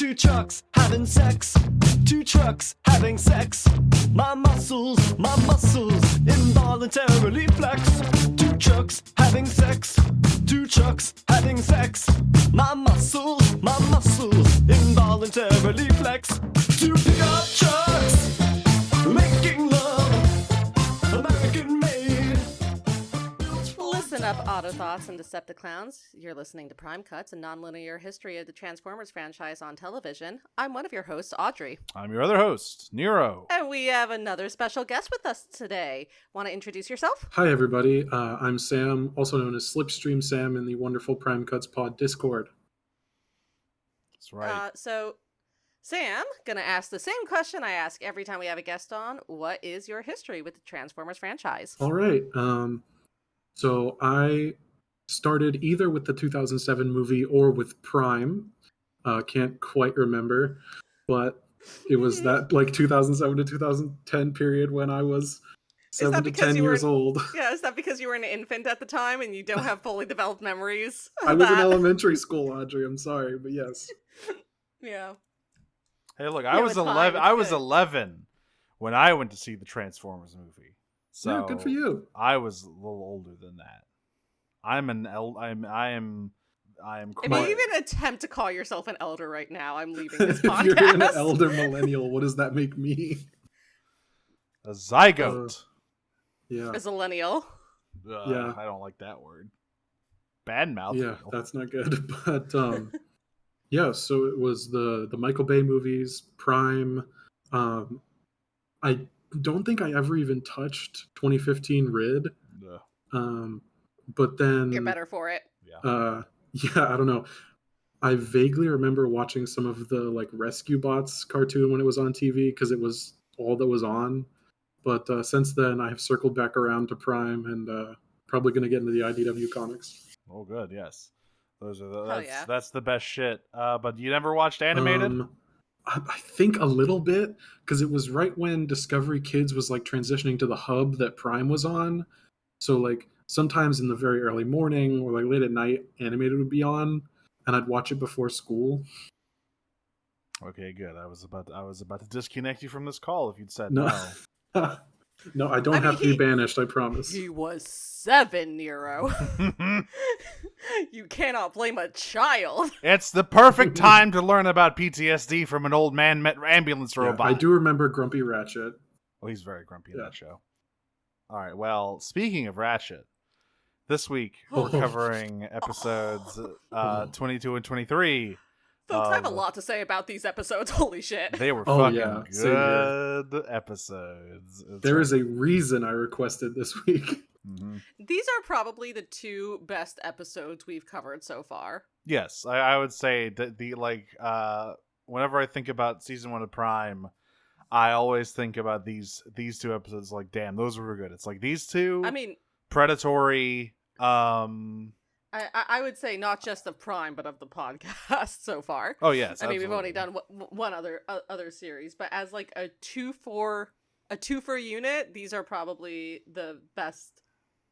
Two trucks having sex. Two trucks having sex. My muscles involuntarily flex. Two trucks having sex. Two trucks having sex. My muscles involuntarily flex. Two pickup trucks making love, American made. Listen up, Autothoughts and Decepticlowns. You're listening to Prime Cuts, a non-linear history of the Transformers franchise on television. I'm one of your hosts, Audrey. I'm your other host, Nero. And we have another special guest with us today. Want to introduce yourself? Hi, everybody. I'm Sam, also known as Slipstream Sam in the wonderful Prime Cuts Pod Discord. That's right. So, Sam, gonna ask the same question I ask every time we have a guest on. What is your history with the Transformers franchise? All right. So I started either with the 2007 movie or with Prime. Can't quite remember, but it was that like 2007 to 2010 period when I was 7 to 10 years old. Yeah, is that because you were an infant at the time and you don't have fully developed memories? I was in elementary school, Audrey. I'm sorry, but yes. Yeah. Hey, look, I was 11. I was 11 when I went to see the Transformers movie. So yeah, good for you. I was a little older than that. I am. If you even attempt to call yourself an elder right now, I'm leaving this podcast. If you're an elder millennial, what does that make me? A zygote. Yeah. A zillennial. Yeah. I don't like that word. Bad mouth. Yeah, that's not good. But yeah, so it was the Michael Bay movies, Prime. I don't think I ever even touched 2015 Rid. But then You're better for it. Yeah. Yeah, I don't know. I vaguely remember watching some of the like Rescue Bots cartoon when it was on TV because it was all that was on. But since then, I have circled back around to Prime and probably going to get into the IDW comics. Oh, good. Yes, those are that's the best shit. But you never watched animated? I think a little bit because it was right when Discovery Kids was like transitioning to the hub that Prime was on. So like sometimes in the very early morning or like late at night, animated would be on, and I'd watch it before school. Okay, good. I was about to disconnect you from this call if you'd said no. No, I don't have to be banished, I promise. He was 7, Nero. You cannot blame a child. It's the perfect time to learn about PTSD from an old man ambulance robot. I do remember Grumpy Ratchet. Oh, he's very grumpy in that show. All right, well, speaking of Ratchet, this week we're covering episodes 22 and 23. Folks, I have a lot to say about these episodes. Holy shit. They were good episodes. There is a reason I requested this week. Mm-hmm. These are probably the 2 best episodes we've covered so far. Yes, I would say that whenever I think about season 1 of Prime, I always think about these 2 episodes like, damn, those were good. It's like these 2, I mean, Predatory, I would say not just of Prime, but of the podcast so far. Oh yes, I mean absolutely. we've only done one other series, but as like a two for unit, these are probably the best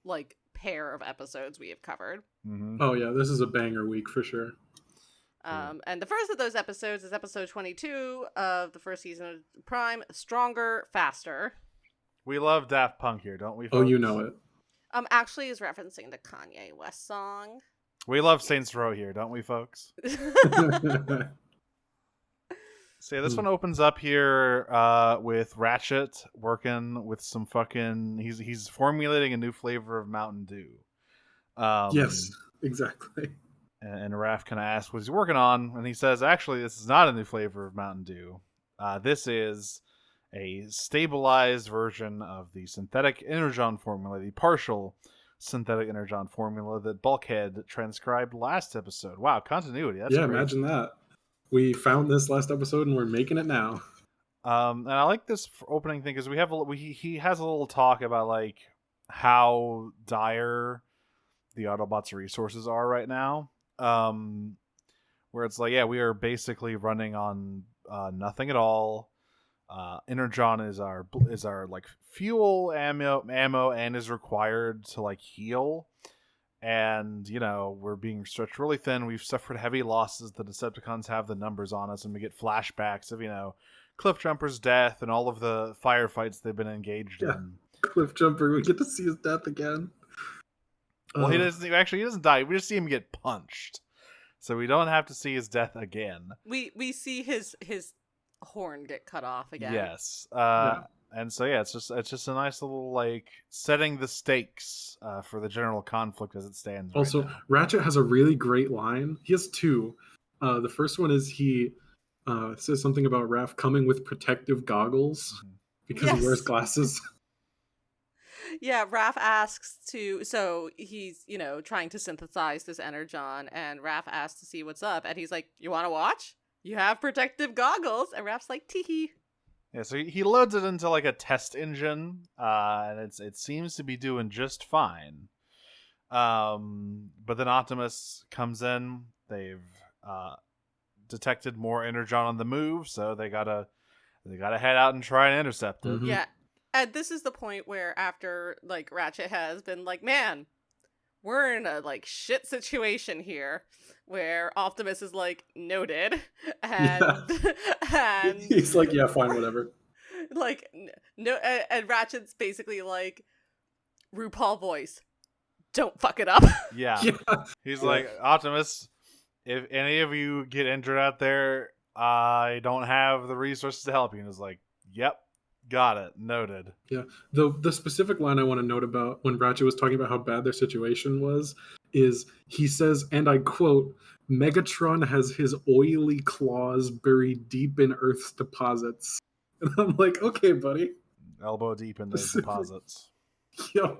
like pair of episodes we have covered. Mm-hmm. Oh yeah, this is a banger week for sure. And the first of those episodes is episode 22 of the first season of Prime, Stronger, Faster. We love Daft Punk here, don't we, folks? Oh, you know it. Actually is referencing the Kanye West song. We love Saints Row here, don't we, folks? So yeah, this one opens up here with Ratchet working with some fucking... He's formulating a new flavor of Mountain Dew. Yes, exactly. And Raph kind of asks what he's working on, and he says, actually, this is not a new flavor of Mountain Dew. This is a stabilized version of the synthetic energon formula, the partial synthetic energon formula that Bulkhead transcribed last episode. Wow, continuity. That's great. Imagine that. We found this last episode and we're making it now. And I like this opening thing because he has a little talk about like how dire the Autobots' resources are right now. Where it's like, yeah, we are basically running on nothing at all. Energon is our like fuel ammo and is required to like heal. and we're being stretched really thin. We've suffered heavy losses. The Decepticons have the numbers on us, and we get flashbacks of Cliffjumper's death and all of the firefights they've been engaged in. Cliffjumper, we get to see his death again. Well, he doesn't die. We just see him get punched, so we don't have to see his death again. We see his horn get cut off again. Yes. And so it's just a nice little setting the stakes for the general conflict as it stands. Also, right now. Ratchet has a really great line. He has two. The first one is he says something about Raph coming with protective goggles because he wears glasses. Yeah, Raph asks so he's, trying to synthesize this energon, and Raph asks to see what's up, and he's like, "You want to watch? You have protective goggles." And Raph's like, "Tee." Yeah, so he loads it into a test engine, and it seems to be doing just fine. But then Optimus comes in. They've detected more energon on the move, so they gotta head out and try and intercept it. Mhm. Yeah. And this is the point where after Ratchet has been like, "Man, we're in a shit situation here," where Optimus is like, "Noted," and and He's like, "Yeah, fine, whatever." No, and Ratchet's basically like, RuPaul voice, "Don't fuck it up." Yeah. Yeah. He's like, "Optimus, if any of you get injured out there, I don't have the resources to help you." And he's like, "Yep. Got it. Noted." Yeah. The specific line I want to note about when Ratchet was talking about how bad their situation was is he says, and I quote, "Megatron has his oily claws buried deep in Earth's deposits." And I'm like, okay, buddy. Elbow deep in those deposits. Yeah.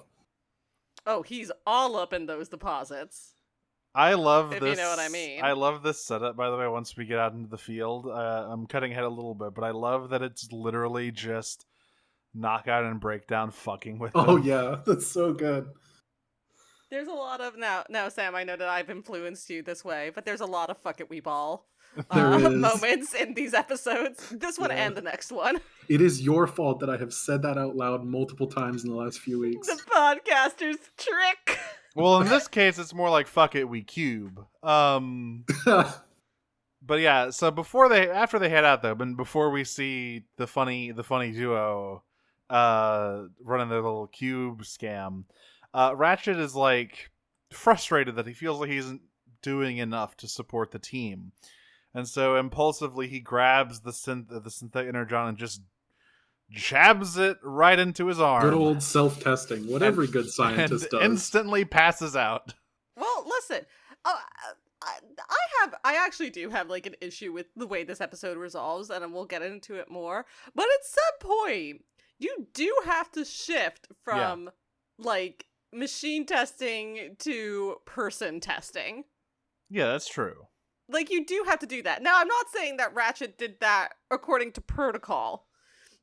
Oh, he's all up in those deposits. I love If this. you know what I mean. I love this setup, by the way, once we get out into the field. I'm cutting ahead a little bit, but I love that it's literally just Knockout and Breakdown fucking with them. Oh, yeah. That's so good. There's a lot of now, Sam, I know that I've influenced you this way, but there's a lot of fuck it we ball There is. moments in these episodes. This one Yeah. and the next one. It is your fault that I have said that out loud multiple times in the last few weeks. The podcaster's trick. Well, in this case, it's more like fuck it, we cube. But yeah, so after they head out though, but before we see the funny duo running their little cube scam, Ratchet is frustrated that he feels like he isn't doing enough to support the team, and so impulsively he grabs the synthetic energon and just jabs it right into his arm. Good old self-testing. What every good scientist and does. instantly passes out. Well, listen, I actually do have an issue with the way this episode resolves, and we'll get into it more. But at some point, you do have to shift from machine testing to person testing. Yeah, that's true. You do have to do that. Now, I'm not saying that Ratchet did that according to protocol.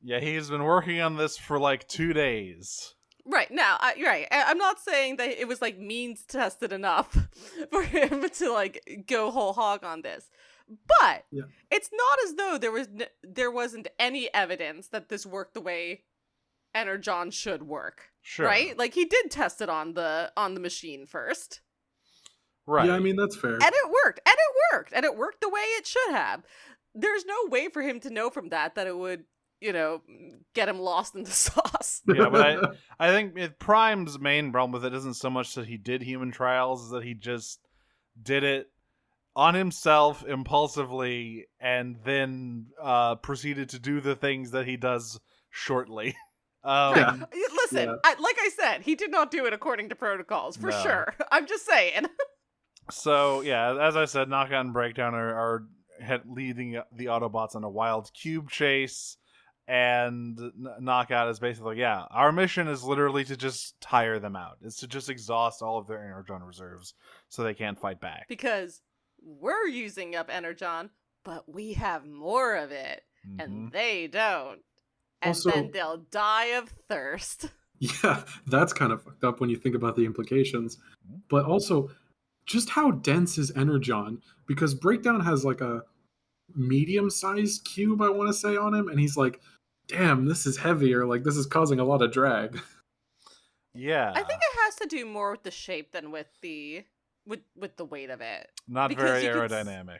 Yeah, he's been working on this for 2 days. Right, now, you're right. I'm not saying that it was means tested enough for him to go whole hog on this. But Yeah. it's not as though there wasn't any evidence that this worked the way Energon should work. Sure. Right? He did test it on the machine first. Right. Yeah, I mean, that's fair. And it worked. And it worked the way it should have. There's no way for him to know from that it would, get him lost in the sauce. Yeah, but I think Prime's main problem with it isn't so much that he did human trials, is that he just did it on himself impulsively and then proceeded to do the things that he does shortly. Listen, Yeah. like I said, he did not do it according to protocols, for No. sure. I'm just saying. So, yeah, as I said, Knockout and Breakdown are leading the Autobots on a wild cube chase, and Knockout is basically, our mission is literally to just tire them out. It's to just exhaust all of their energon reserves so they can't fight back. Because we're using up Energon, but we have more of it, Mhm. and they don't. And Also- then they'll die of thirst. Yeah, that's kind of fucked up when you think about the implications. But also, just how dense is Energon? Because Breakdown has a medium-sized cube, I want to say, on him, and he's like, damn, this is heavier. This is causing a lot of drag. Yeah. I think it has to do more with the shape than with the weight of it. Not Because very you could aerodynamic.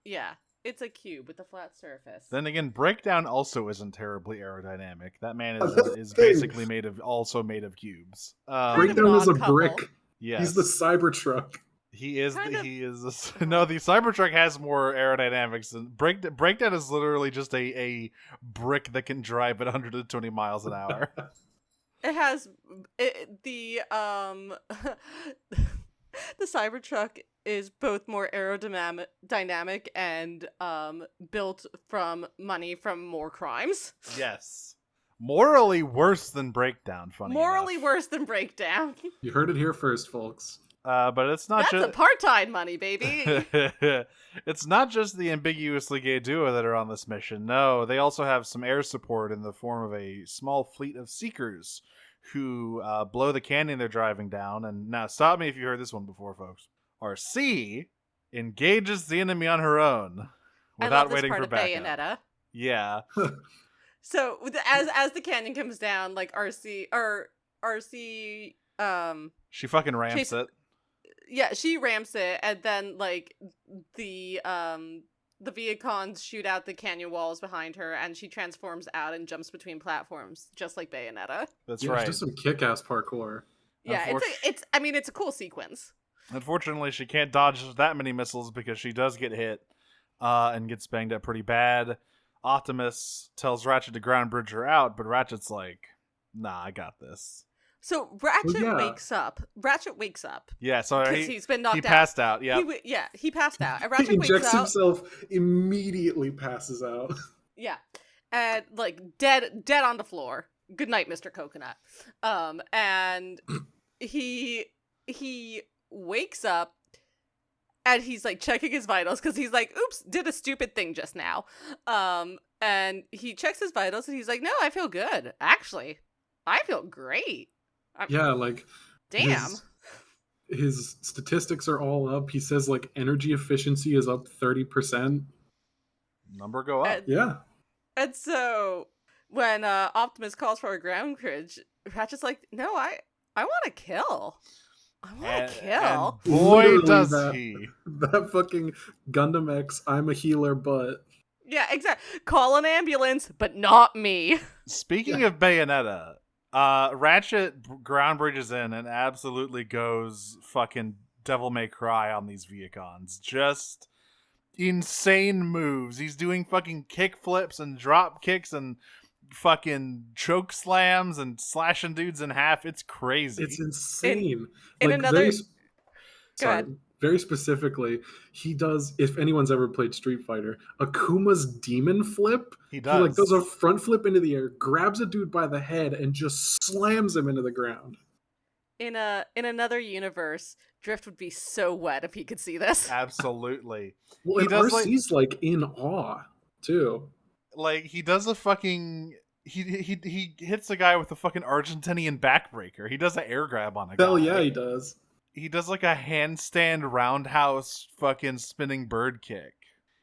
Yeah, it's a cube with a flat surface. Then again, Breakdown also isn't terribly aerodynamic. That man That's the is thing. basically made of cubes. Kind of Breakdown is a odd couple. brick. Yes. He's the Cybertruck. He is. Kind of- He is. No, the Cybertruck has more aerodynamics than Breakdown is literally just a brick that can drive at 120 miles an hour. It has the the Cybertruck is both more aerodynamic and built from money from more crimes. Yes. Morally worse than Breakdown. Funny Morally enough. worse than Breakdown. You heard it here first, folks. But it's not That's just apartheid money, baby. it's not just the ambiguously gay duo that are on this mission. No, they also have some air support in the form of a small fleet of seekers who blow the canyon they're driving down. And now, stop me if you heard this one before, folks. RC engages the enemy on her own I without love this waiting part for of backup. Bayonetta. Yeah, So as the canyon comes down, like RC she fucking ramps Chase- it. yeah, she ramps it, and then like the Viacons shoot out the canyon walls behind her, and she transforms out and jumps between platforms, just like Bayonetta. That's Yeah, right. it's just some kick-ass parkour. Yeah, it's a cool sequence. Unfortunately, she can't dodge that many missiles because she does get hit and gets banged up pretty bad. Optimus tells Ratchet to ground bridge her out, but Ratchet's like, nah, I got this. So Ratchet yeah. wakes up. Yeah, so Because he's been knocked he out. passed out. Yeah, He passed out. And He Ratchet wakes injects up. himself, immediately passes out. Yeah. And like dead on the floor. Good night, Mr. Coconut. And he wakes up and he's like checking his vitals because he's like, oops, did a stupid thing just now. And he checks his vitals and he's like, no, I feel good. Actually, I feel great. Yeah, like Damn. his statistics are all up. He says like energy efficiency is up 30%. number go up. And- Yeah. And so when Optimus calls for a ground bridge, Ratchet's like, no, I want to kill. I want to kill. And boy, Literally does that. he. That fucking Gundam X, I'm a healer, but Yeah, exactly. Call an ambulance, but not me. Speaking of Bayonetta, Ratchet ground bridges in and absolutely goes fucking Devil May Cry on these Viacons. Just insane moves. He's doing fucking kick flips and drop kicks and fucking choke slams and slashing dudes in half. It's crazy. it's insane. in Like, another- very, Go sorry, ahead. very specifically, he does, if anyone's ever played Street Fighter, Akuma's demon flip. He does. He like does a front flip into the air, grabs a dude by the head, and just slams him into the ground. In another universe, Drift would be so wet if he could see this. Absolutely. Well, He and does, RC's like in awe too. Like, he does a fucking... He hits a guy with a fucking Argentinian backbreaker. He does an air grab on a guy. Hell yeah, he does. He does like a handstand roundhouse fucking spinning bird kick.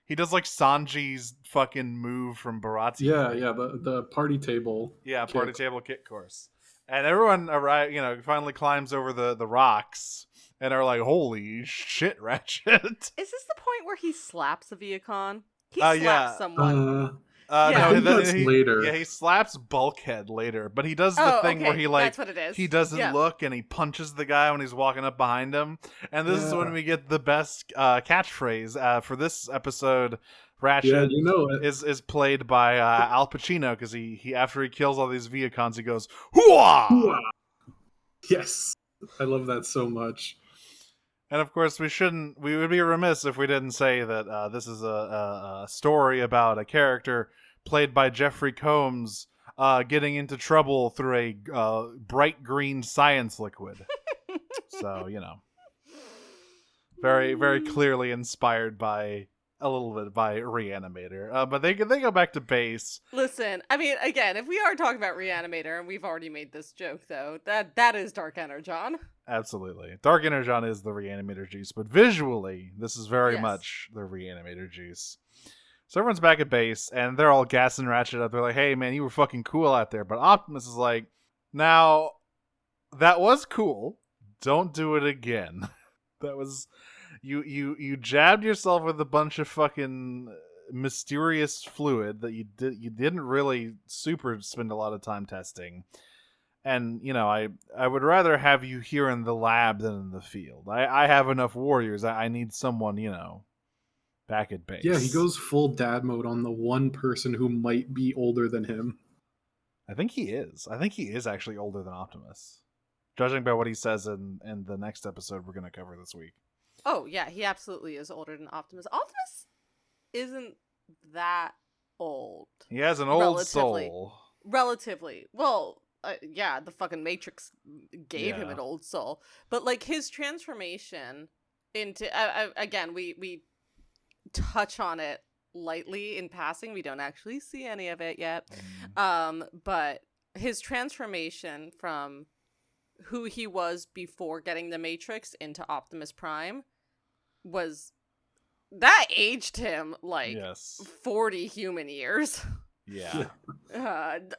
He does like Sanji's fucking move from Baratie. Yeah, the party table. Yeah, kick. party table kick course. And everyone finally climbs over the rocks and are like, holy shit, Ratchet. Is this the point where he slaps a Viacon? He Yeah. slaps someone. Uh, Yeah. no, I think then that's later. Yeah, he slaps Bulkhead later, but he does the thing where he like that's what it is. he doesn't Yeah. look and he punches the guy when he's walking up behind him. And this is when Yeah. we get the best catchphrase for this episode. Yeah, Ratchet you know it. is played by Al Pacino because he after he kills all these Viacons, he goes hooah! Hooah! Yes, I love that so much. And of course, we would be remiss if we didn't say that this is a story about a character played by Jeffrey Combs getting into trouble through a bright green science liquid. So, very, very clearly inspired by a little bit by Reanimator. But they go back to base. Listen, I mean, again, if we are talking about Reanimator, and we've already made this joke, though, that is Dark Energon. Absolutely. Dark Energon is the Reanimator juice, but visually, this is very Yes. much the Reanimator juice. So everyone's back at base, and they're all gassing Ratchet up. They're like, hey, man, you were fucking cool out there. But Optimus is like, now, that was cool, Don't do it again. That was you jabbed yourself with a bunch of fucking mysterious fluid that you didn't really super spend a lot of time testing. And I would rather have you here in the lab than in the field. I have enough warriors. I need someone, back at base. Yeah, he goes full dad mode on the one person who might be older than him. I think he is. I think he is actually older than Optimus, judging by what he says in the next episode we're going to cover this week. Oh, yeah, he absolutely is older than Optimus. Optimus isn't that old. He has an old soul. Relatively. Well, yeah, the fucking Matrix gave him an old soul. But, like, his transformation into... again, we touch on it lightly in passing. We don't actually see any of it yet. But his transformation from who he was before getting the Matrix into Optimus Prime that aged him like 40 human years. Yeah.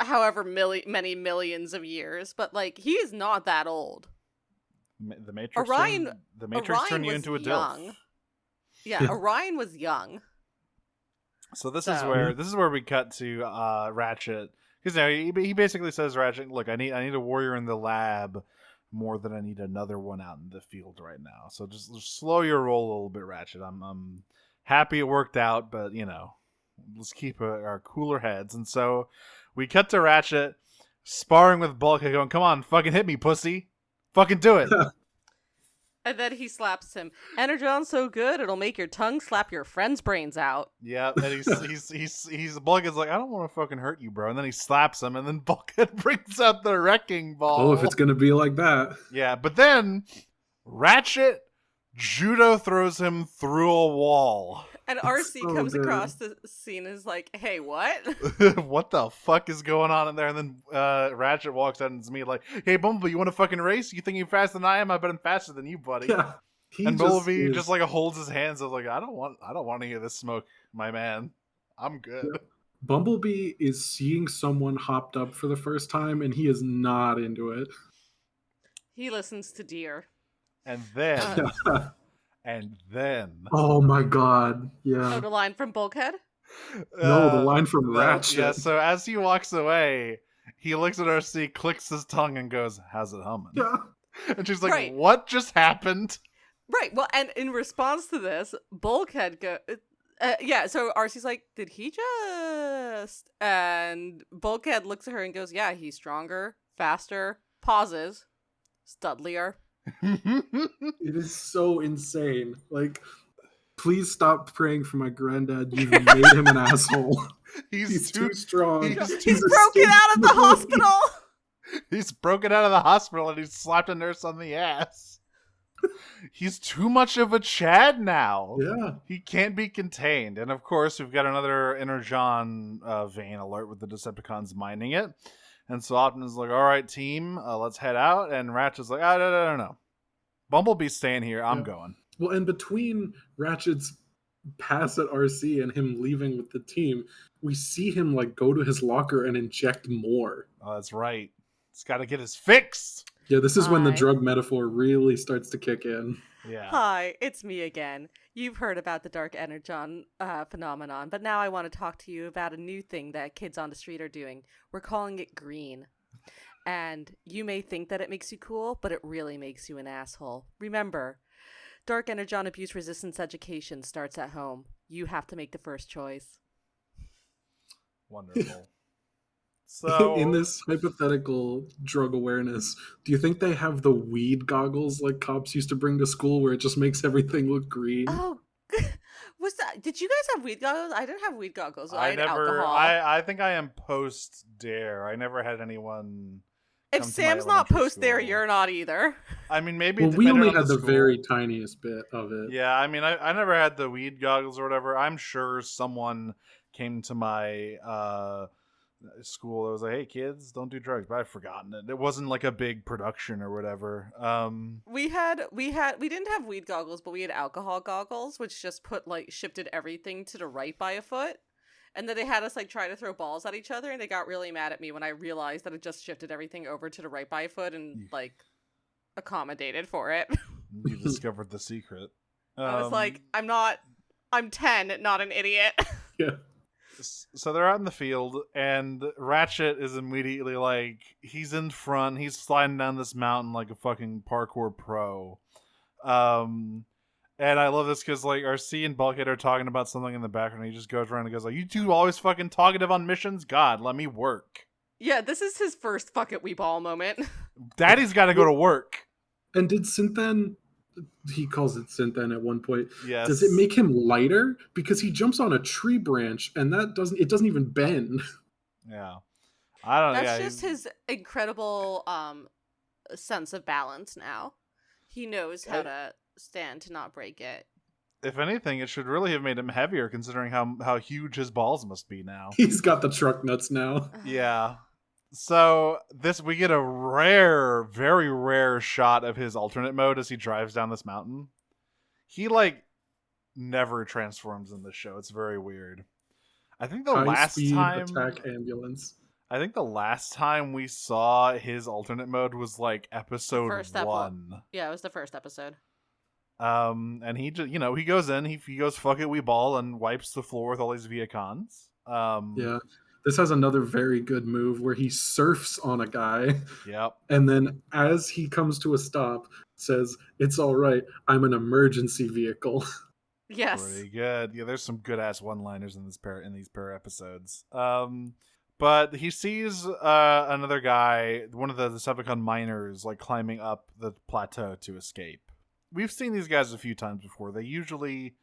However many millions of years, but like he is not that old. The Matrix Orion turned you into a young. DILF. Yeah, Orion was young. So this is where we cut to Ratchet, because he basically says, Ratchet, look, I need a warrior in the lab more than I need another one out in the field right now. So just slow your roll a little bit, Ratchet. I'm happy it worked out, but let's keep our cooler heads. And so we cut to Ratchet sparring with Bulkhead, going, "Come on, fucking hit me, pussy, fucking do it." And then he slaps him. Energon's so good, it'll make your tongue slap your friend's brains out. Yeah, and he's Bulkhead's like, "I don't want to fucking hurt you, bro." And then he slaps him, and then Bulkhead brings out the wrecking ball. Oh, if it's gonna be like that. Yeah, but then Ratchet judo throws him through a wall. And RC comes across the scene and is like, "Hey, what?" What the fuck is going on in there? And then Ratchet walks out and it's me like, "Hey, Bumblebee, you want to fucking race? You think you're faster than I am? I bet I'm faster than you, buddy." Yeah. And Bumblebee just like holds his hands up like, I don't want to hear this smoke, my man. I'm good. Yeah. Bumblebee is seeing someone hopped up for the first time and he is not into it. He listens to deer. And then oh my god, yeah. Oh, the line from Bulkhead? No, the line from Ratchet. Yeah, so as he walks away, he looks at RC, clicks his tongue, and goes, "How's it humming?" Yeah. And she's like, Right. "What just happened?" Right, well, and in response to this, Bulkhead so RC's like, "Did he just..." And Bulkhead looks at her and goes, "Yeah, he's stronger, faster," pauses, studlier. It is so insane. Like, please stop praying for my granddad. You've made him an asshole. He's too strong. He's broken out of the hospital. He's broken out of the hospital and he's slapped a nurse on the ass. He's too much of a Chad now. Yeah. He can't be contained. And of course, we've got another Energon vein alert with the Decepticons mining it. And so Optimus is like, "All right, team, let's head out." And Ratchet's like, no. Bumblebee's staying here. I'm going. Well, and between Ratchet's pass at RC and him leaving with the team, we see him like go to his locker and inject more. Oh, that's right. He's got to get his fix. Yeah, this is when the drug metaphor really starts to kick in. Yeah. Hi, it's me again. You've heard about the Dark Energon phenomenon, but now I want to talk to you about a new thing that kids on the street are doing. We're calling it green. And you may think that it makes you cool, but it really makes you an asshole. Remember, Dark Energon abuse resistance education starts at home. You have to make the first choice. Wonderful. So in this hypothetical drug awareness, do you think they have the weed goggles like cops used to bring to school where it just makes everything look green? Oh, was that? Did you guys have weed goggles? I didn't have weed goggles. I had never. alcohol. I think I am post Dare. I never had anyone. If Sam's not post there, you're not either. I mean, maybe. Well, we only on had the school. very tiniest bit of it. Yeah, I mean, I never had the weed goggles or whatever. I'm sure someone came to my school that was like, "Hey kids, don't do drugs," but I've forgotten it. It wasn't like a big production or whatever. We didn't have weed goggles, but we had alcohol goggles, which just shifted everything to the right by a foot. And then they had us like try to throw balls at each other, and they got really mad at me when I realized that it just shifted everything over to the right by a foot, and like accommodated for it. You discovered the secret. I was like, I'm 10, not an idiot. Yeah. So they're out in the field, and Ratchet is immediately like, he's in front, he's sliding down this mountain like a fucking parkour pro. And I love this because like RC and Bulkhead are talking about something in the background. He just goes around and goes like, "You two always fucking talkative on missions? God, let me work." Yeah, this is his first fuck it we ball moment. Daddy's got to go to work. And did Synthen, he calls it Synthen at one point. Yes. Does it make him lighter? Because he jumps on a tree branch and it doesn't even bend. Yeah. I don't know. That's just his incredible sense of balance now. He knows how to stand to not break it. If anything, it should really have made him heavier considering how huge his balls must be now. He's got the truck nuts now. Yeah. So we get a very rare shot of his alternate mode as he drives down this mountain. He like never transforms in this show. It's very weird. I think the last time attack ambulance. I think the last time we saw his alternate mode was like episode 1. Yeah, it was the first episode. And he just, he goes in, he goes fuck it we ball and wipes the floor with all these Viacons. Yeah. This has another very good move where he surfs on a guy. Yep. And then as he comes to a stop, says, "It's all right. I'm an emergency vehicle." Yes. Pretty good. Yeah, there's some good ass one-liners in these pair episodes. But he sees another guy, one of the Decepticon miners, like climbing up the plateau to escape. We've seen these guys a few times before. They usually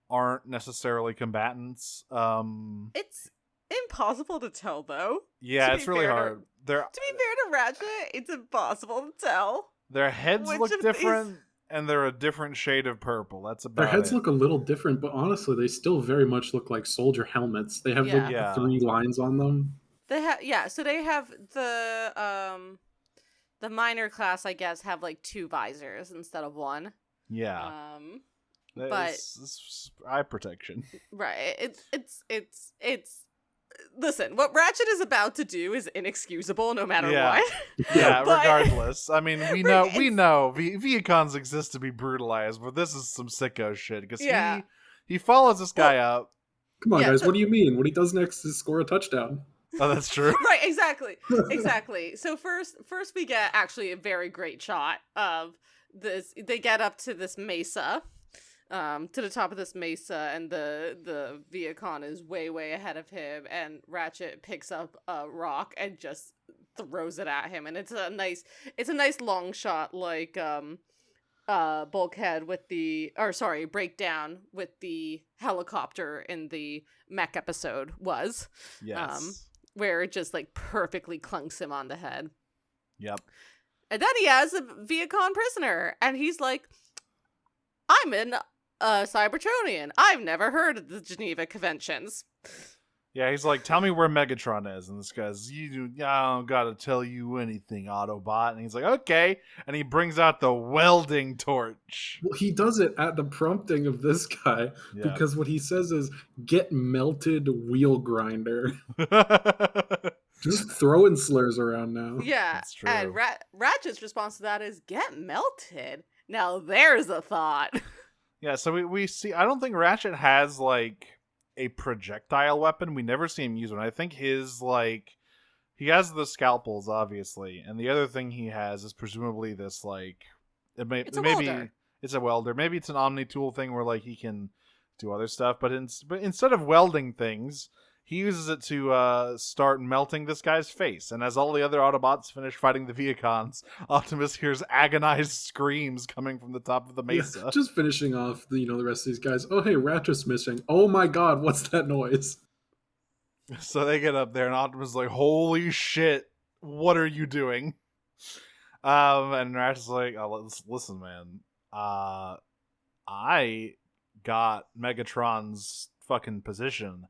aren't necessarily combatants. It's impossible to tell, though. Yeah, it's really hard. To be fair to Ratchet, it's impossible to tell. Their heads look different, and they're a different shade of purple. That's about Their heads it. look a little different, but honestly, they still very much look like soldier helmets. They have the 3 lines on them. They have so they have the minor class, I guess, have like 2 visors instead of 1. Yeah. But it's eye protection. Right. It's listen, what Ratchet is about to do is inexcusable no matter what. Yeah, But- regardless. I mean, we know Viacons exist to be brutalized, but this is some sicko shit because he follows this guy up. Come on, guys, what do you mean? What he does next is score a touchdown. Oh, that's true. Right, exactly. So first we get actually a very great shot of this. They get up to this mesa, to the top of this mesa, and the Viacon is way ahead of him, and Ratchet picks up a rock and just throws it at him, and it's a nice long shot, like Bulkhead with Breakdown with the helicopter in the mech episode was. Yes. Where it just like perfectly clunks him on the head. Yep. And then he has a Viacon prisoner, and he's like, "I'm a Cybertronian. I've never heard of the Geneva Conventions." Yeah, he's like, "Tell me where Megatron is," and this guy's, "I don't gotta tell you anything, Autobot." And he's like, "Okay," and he brings out the welding torch. Well, he does it at the prompting of this guy because what he says is, "Get melted, wheel grinder." Just throwing slurs around now. Yeah, That's true. and Ratchet's response to that is, "Get melted." Now there's a thought. Yeah, so we see. I don't think Ratchet has like a projectile weapon. We never see him use one. I think his he has the scalpels, obviously, and the other thing he has is presumably this It's a welder. It's a welder. Maybe it's an Omni tool thing where he can do other stuff. But instead of welding things, he uses it to start melting this guy's face. And as all the other Autobots finish fighting the Viacons, Optimus hears agonized screams coming from the top of the mesa. Yeah, just finishing off the rest of these guys. Oh, hey, Ratchet's missing. Oh my god, what's that noise? So they get up there, and Optimus is like, "Holy shit, what are you doing?" And Ratchet's like, "Oh, listen, man. I got Megatron's fucking position.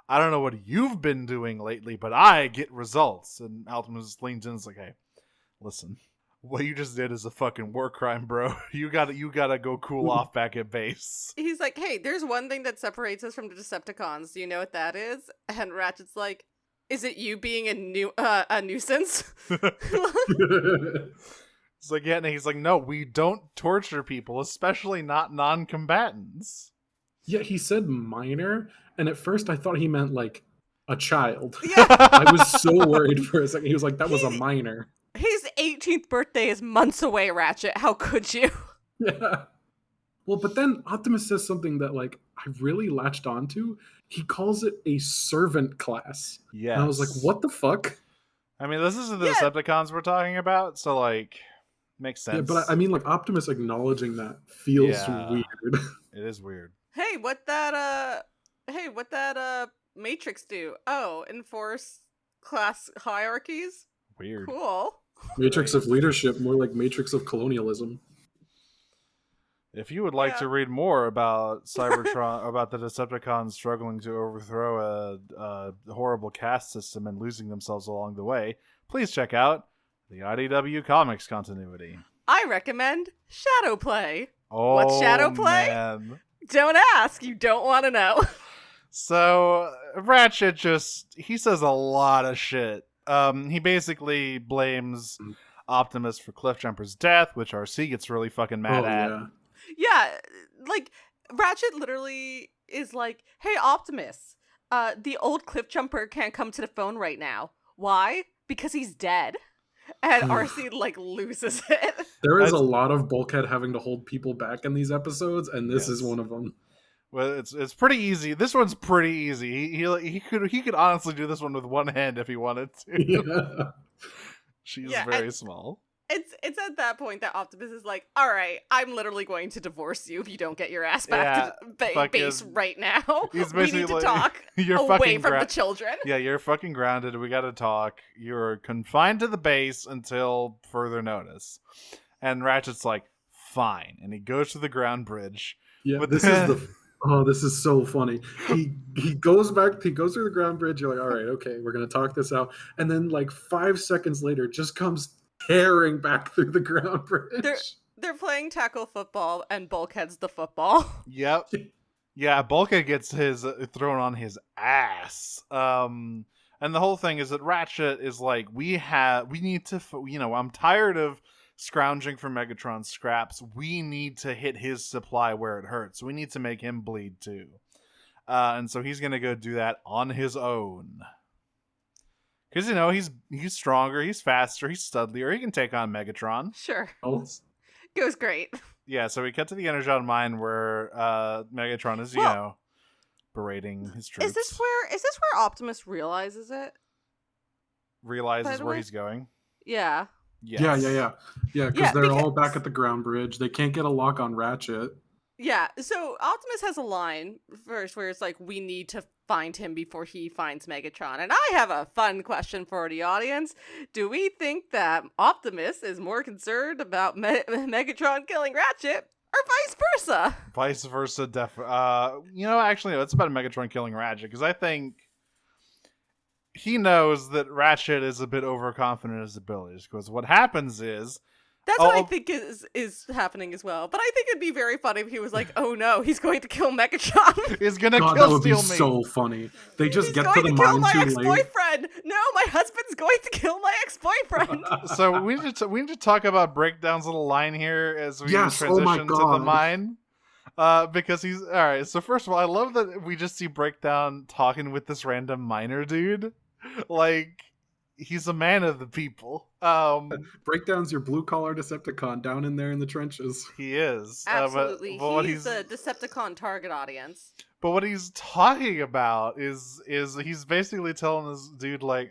I don't know what you've been doing lately, but I get results." And Optimus leans in and is like, "Hey, listen, what you just did is a fucking war crime, bro. You gotta go cool off back at base." He's like, "Hey, there's one thing that separates us from the Decepticons. Do you know what that is?" And Ratchet's like, "Is it you being a nuisance?" It's like, yeah, and he's like, no, we don't torture people, especially not non-combatants. Yeah, he said minor, and at first I thought he meant like a child. Yeah. I was so worried for a second. He was like, that was a minor. His 18th birthday is months away, Ratchet. How could you? Yeah. Well, but then Optimus says something that like I really latched onto. He calls it a servant class. Yes. And I was like, what the fuck? I mean, this isn't the Decepticons we're talking about, so like, makes sense. Yeah, but I mean, like Optimus acknowledging that feels weird. It is weird. Hey, what that Matrix do? Oh, enforce class hierarchies? Weird. Cool. Matrix of leadership, more like Matrix of colonialism. If you would like to read more about Cybertron, about the Decepticons struggling to overthrow a horrible caste system and losing themselves along the way, please check out the IDW Comics continuity. I recommend Shadowplay. Oh, what's Shadowplay? Man. Don't ask. You don't want to know. So, Ratchet he says a lot of shit. He basically blames Optimus for Cliffjumper's death, which RC gets really fucking mad at. Yeah. Yeah, like, Ratchet literally is like, hey, Optimus, the old Cliffjumper can't come to the phone right now. Why? Because he's dead. And RC, like, loses it. There is a lot of Bulkhead having to hold people back in these episodes, and this is one of them. Well, it's pretty easy. This one's pretty easy. He could honestly do this one with one hand if he wanted to. Yeah. She's very small. It's at that point that Optimus is like, all right, I'm literally going to divorce you if you don't get your ass back to the base right now. We need to talk away from the children. Yeah, you're fucking grounded. We got to talk. You're confined to the base until further notice. And Ratchet's like, fine. And he goes to the ground bridge. Yeah, but this is so funny. He goes through the ground bridge. You're like, all right, okay, we're going to talk this out. And then like 5 seconds later, just comes tearing back through the ground bridge. They're playing tackle football, and Bulkhead's the football. Yep. Yeah, Bulkhead gets his thrown on his ass. And the whole thing is that Ratchet is like, we need to, I'm tired of scrounging for Megatron's scraps. We need to hit his supply where it hurts. We need to make him bleed too. And so he's going to go do that on his own. Because, he's stronger, he's faster, he's studlier, he can take on Megatron. Sure. Oh. Goes great. Yeah, so we cut to the Energon mine where Megatron is, berating his troops. Is this where Optimus realizes it? Realizes where he's going? Yeah. Yes. Yeah, because they're all back at the ground bridge. They can't get a lock on Ratchet. Yeah, so Optimus has a line first where it's like, we need to find him before he finds Megatron. And I have a fun question for the audience. Do we think that Optimus is more concerned about Megatron killing Ratchet or vice versa? Vice versa, actually, no, it's about Megatron killing Ratchet, because I think he knows that Ratchet is a bit overconfident in his abilities, because what happens is... That's what I think is happening as well. But I think it'd be very funny if he was like, oh no, he's going to kill Megatron. He's going to kill that would be Steelmate. So funny. They just he's get going to the to kill mine my too ex-boyfriend. late. No, my husband's going to kill my ex-boyfriend. So we need to talk about Breakdown's little line here as we transition to the mine. Because he's... Alright, so first of all, I love that we just see Breakdown talking with this random miner dude. Like... He's a man of the people. Breakdown's your blue-collar Decepticon down in there in the trenches. He is. Absolutely. But he's a Decepticon target audience. But what he's talking about is he's basically telling this dude, like,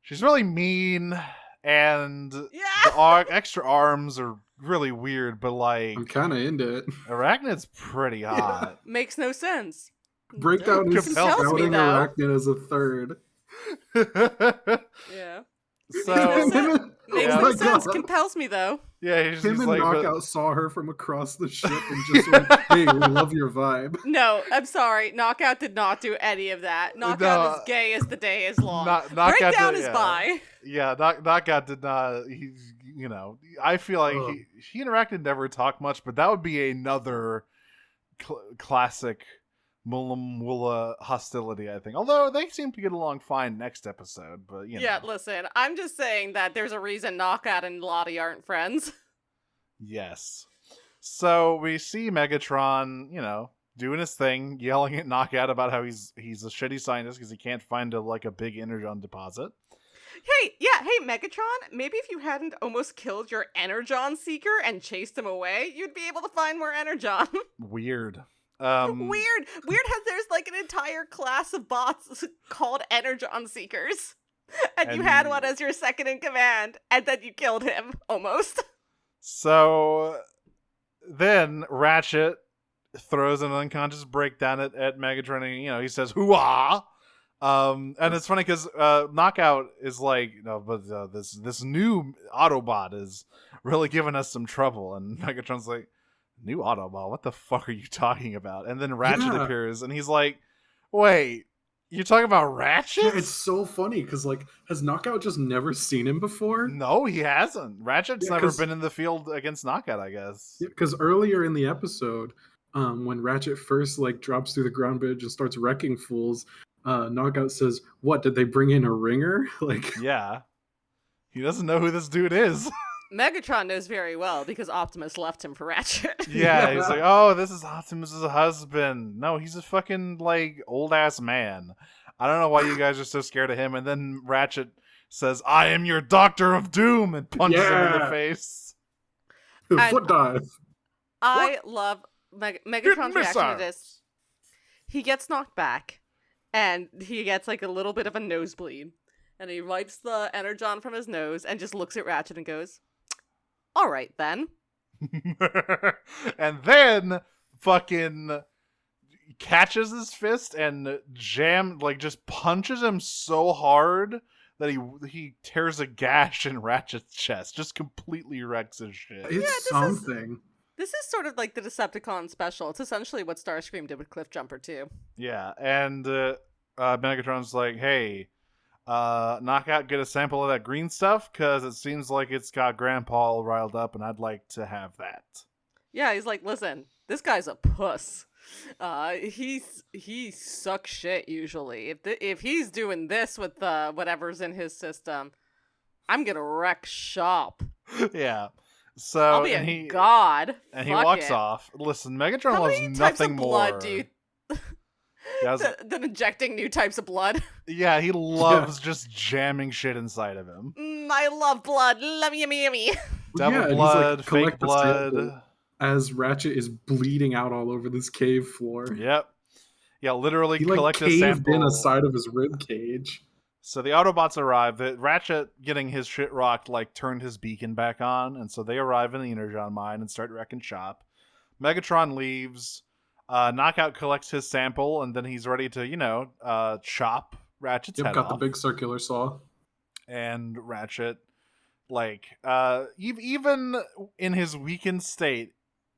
she's really mean, and the extra arms are really weird, but, like... I'm kind of into it. Arachnid's pretty hot. Makes no sense. Breakdown is scouting Arachnid as a third. Yeah. So makes no sense. Compels me though. Yeah, him and Knockout saw her from across the ship and just went, "Hey, we love your vibe." No, I'm sorry. Knockout did not do any of that. Knockout is gay as the day is long. Breakdown is bi. Yeah, Knockout did not. I feel like he and Arachnid never talk much, but that would be another classic Mulamula hostility, I think. Although they seem to get along fine next episode, but Yeah, know. listen, I'm just saying that there's a reason Knockout and Lottie aren't friends. Yes. So we see Megatron, doing his thing, yelling at Knockout about how he's a shitty scientist because he can't find a big energon deposit. Hey, Megatron, maybe if you hadn't almost killed your Energon Seeker and chased him away, you'd be able to find more Energon. Weird. Weird how there's like an entire class of bots called Energon Seekers. And you had one as your second in command, and then you killed him, almost. So then Ratchet throws an unconscious breakdown at Megatron, and he says "hoo-ah." And it's funny because Knockout is like, but this new Autobot is really giving us some trouble, and Megatron's like, new Autobot? What the fuck are you talking about? And then Ratchet appears, and he's like, wait, you're talking about Ratchet? Yeah, it's so funny because has Knockout just never seen him before? No, he hasn't. Ratchet's never been in the field against Knockout, I guess. Because earlier in the episode, when Ratchet first drops through the ground bridge and starts wrecking fools, Knockout says, "What, did they bring in a ringer?" Yeah, he doesn't know who this dude is. Megatron knows very well because Optimus left him for Ratchet. Yeah, he's like, oh, this is Optimus's husband. No, he's a fucking old ass man. I don't know why you guys are so scared of him. And then Ratchet says, "I am your Doctor of Doom," and punches him in the face. Foot dive. I love Megatron's reaction to this. He gets knocked back, and he gets a little bit of a nosebleed. And he wipes the Energon from his nose and just looks at Ratchet and goes, "All right, then." And then fucking catches his fist and just punches him so hard that he tears a gash in Ratchet's chest. Just completely wrecks his shit. It's something. This is sort of like the Decepticon special. It's essentially what Starscream did with Cliffjumper too. Yeah, and Megatron's like, "Hey, Knockout, get a sample of that green stuff, because it seems like it's got Grandpa all riled up, and I'd like to have that." Yeah, he's like, "Listen, this guy's a puss. He sucks shit usually. If he's doing this with whatever's in his system, I'm gonna wreck shop." Yeah. So I'll be a god. And Fuck he walks it. off. Listen, Megatron How loves many nothing types of more. blood do you than injecting new types of blood? Yeah, he loves just jamming shit inside of him. I love blood. Yummy. Double and blood, he's fake collect the blood. sample as Ratchet is bleeding out all over this cave floor. Yep. Yeah, literally He collect a caved sample. in a side of his rib cage. So the Autobots arrive. Ratchet, getting his shit rocked, turned his beacon back on, and so they arrive in the Energon mine and start wrecking shop. Megatron leaves. Knockout collects his sample, and then he's ready to, chop Ratchet's head Got off. the big circular saw. And Ratchet, even in his weakened state,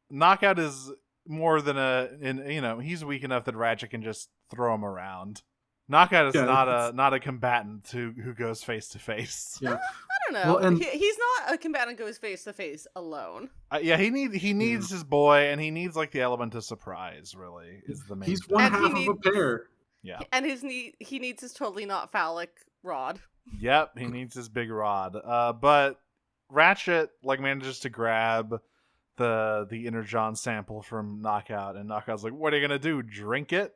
Knockout is more than he's weak enough that Ratchet can just throw him around. Knockout is not a combatant who goes face to face. Yeah. I don't know. Well, and- he's not a combatant goes face to face alone. Yeah, he needs his boy, and he needs the element of surprise. Really, is the main. He's thing. one And half of a pair. Yeah. And he needs his totally not phallic rod. Yep, he needs his big rod. But Ratchet manages to grab the Energon sample from Knockout, and Knockout's like, "What are you gonna do? Drink it?"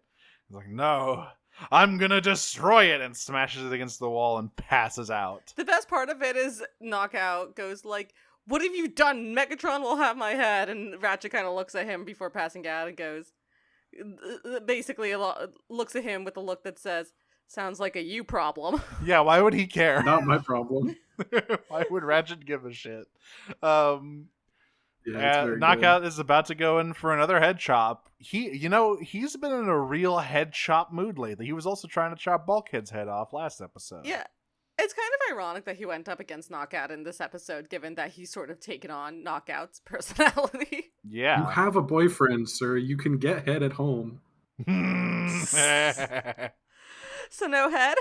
He's like, "No, I'm gonna destroy it," and smashes it against the wall and passes out. The best part of it is Knockout goes "What have you done? Megatron will have my head." And Ratchet kind of looks at him before passing out and goes, basically looks at him with a look that says, "Sounds like a you problem." Yeah, why would he care? Not my problem. Why would Ratchet give a shit? Yeah, it's very Knockout is about to go in for another head chop. He's been in a real head chop mood lately. He was also trying to chop Bulkhead's head off last episode. Yeah. It's kind of ironic that he went up against Knockout in this episode, given that he's sort of taken on Knockout's personality. You Yeah. have a boyfriend, sir. You can get head at home. So no head?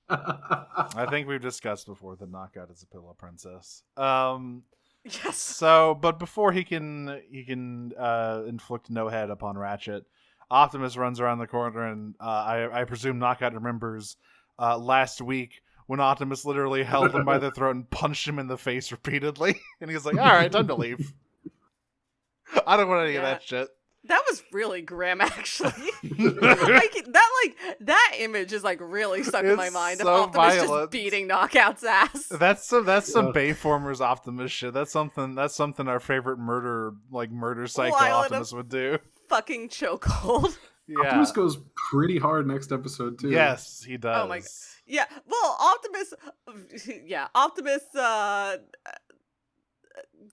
I think we've discussed before that Knockout is a pillow princess. Yes. But before he can inflict no head upon Ratchet, Optimus runs around the corner, and I presume Knockout remembers last week when Optimus literally held him by the throat and punched him in the face repeatedly, and he's like, "All right, time to leave. I don't want any of that shit." That was really grim, actually. That image is like really stuck in my mind of so Optimus violent. just beating Knockout's ass. That's some Bayformers Optimus shit. That's something our favorite murder psycho Wild Optimus would do. Fucking chokehold. Yeah. Optimus goes pretty hard next episode too. Yes, he does. Oh my god. Yeah. Well, Optimus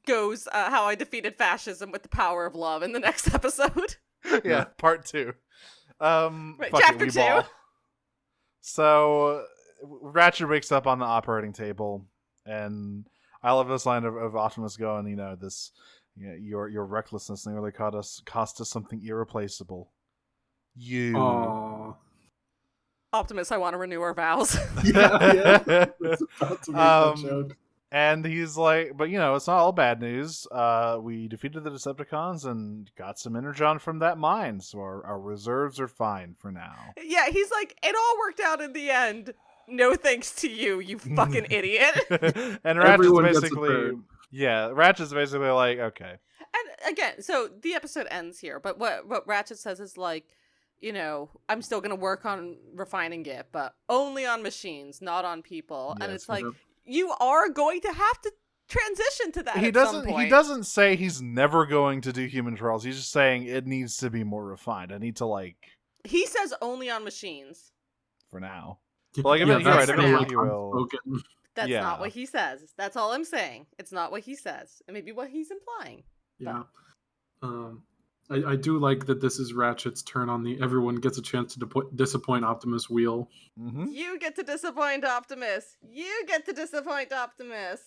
goes how I defeated fascism with the power of love in the next episode. Yeah, part 2. Right, fuck chapter it, we 2. ball. So Ratchet wakes up on the operating table, and I love this line of Optimus going, your recklessness nearly cost us something irreplaceable. You. Aww. Optimus, I want to renew our vows. Yeah. It's about to make that joke. And he's like, but it's not all bad news. We defeated the Decepticons and got some energon from that mine, so our reserves are fine for now. Yeah, he's like, it all worked out in the end. No thanks to you, you fucking idiot. And Everyone Ratchet's gets a basically, turn. Ratchet's basically like, okay. And again, so the episode ends here, but what Ratchet says is like, I'm still going to work on refining it, but only on machines, not on people. And Yes, it's like, you are going to have to transition to that He at doesn't. some point. He doesn't say he's never going to do human trials. He's just saying it needs to be more refined. I need to He says only on machines. for now. Yeah, Well, you're right. that's Eventually like he will. unspoken. That's Yeah. not what he says. That's all I'm saying. It's not what he says. It may be what he's implying. Yeah. I do like that this is Ratchet's turn on the everyone gets a chance to disappoint Optimus wheel. Mm-hmm. You get to disappoint Optimus. You get to disappoint Optimus.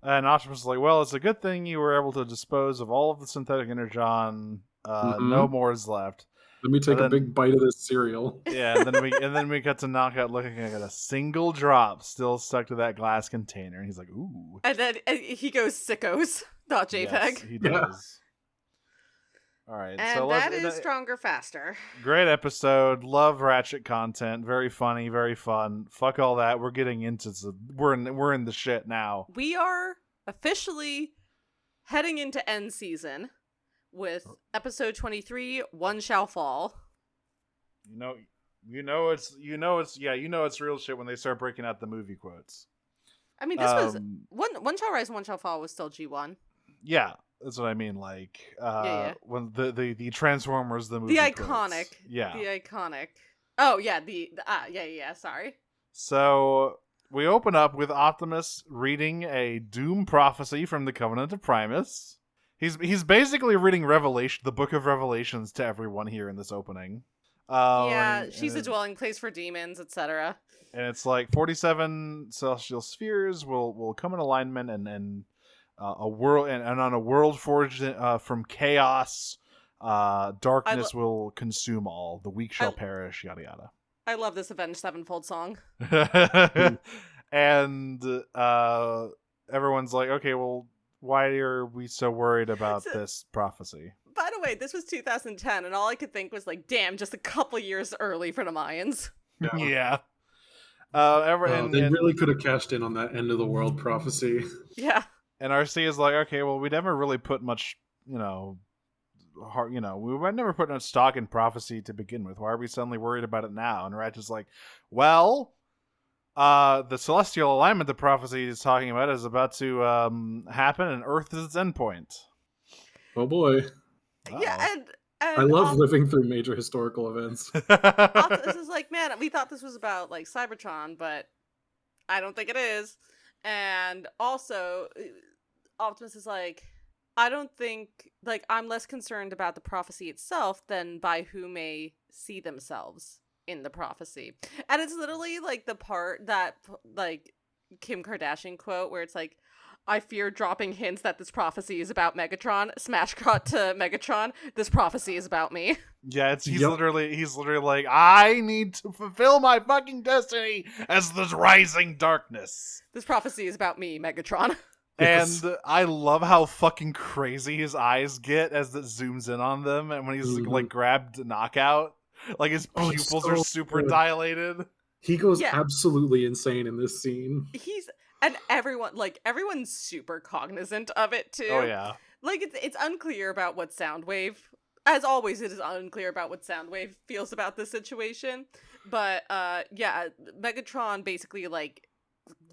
And Optimus is like, well, it's a good thing you were able to dispose of all of the synthetic energon. No more is left. Let me take a big bite of this cereal. Yeah, and then we got to Knockout looking at a single drop still stuck to that glass container, and he's like, ooh. And then he goes sickos, not JPEG. Yes, he does. Yeah. All right, And so that is stronger, faster. great episode. Love Ratchet content. Very funny, very fun. Fuck all that. We're getting into we're in the shit now. We are officially heading into end season with episode 23, One Shall Fall. It's real shit when they start breaking out the movie quotes. I mean, this was One Shall Rise, One Shall Fall was still G1. Yeah, that's what I mean. Like, Yeah. when the Transformers the movie, The quotes. iconic. Yeah. The iconic. Oh yeah, yeah. Sorry. So we open up with Optimus reading a doom prophecy from the Covenant of Primus. He's basically reading the Book of Revelations to everyone here in this opening. She's a dwelling place for demons, etc. And it's like 47 celestial spheres will come in alignment, and a world and on a world forged from chaos, darkness will consume all. The weak shall perish. Yada yada. I love this Avenged Sevenfold song. And everyone's like, okay, well, why are we so worried about this prophecy? By the way, this was 2010, and all I could think was like, damn, just a couple years early for the Mayans. Yeah. They really could have cashed in on that end of the world prophecy. Yeah. And RC is like, okay, well, we never really put much, we never put much stock in prophecy to begin with. Why are we suddenly worried about it now? And Ratchet's like, well, the celestial alignment the prophecy is talking about is about to happen, and Earth is its endpoint. Oh boy. Uh-oh. Yeah, and I love living through major historical events. Optimus is like, man, we thought this was about like Cybertron, but I don't think it is. And also, Optimus is like, I don't think, like, I'm less concerned about the prophecy itself than by who may see themselves in the prophecy. And it's literally like the part that, like, Kim Kardashian quote where it's like, I fear dropping hints that this prophecy is about Megatron. Smash cut to Megatron. This prophecy is about me. Yeah, he's literally like, I need to fulfill my fucking destiny as the rising darkness. This prophecy is about me, Megatron. Yes. And I love how fucking crazy his eyes get as it zooms in on them, and when he's like grabbed Knockout, like his pupils are so super good. dilated. He goes Yeah. absolutely insane in this scene. And everyone's super cognizant of it too. Oh yeah. Like it's unclear about what Soundwave, as always it is unclear about what Soundwave feels about this situation. But yeah, Megatron basically like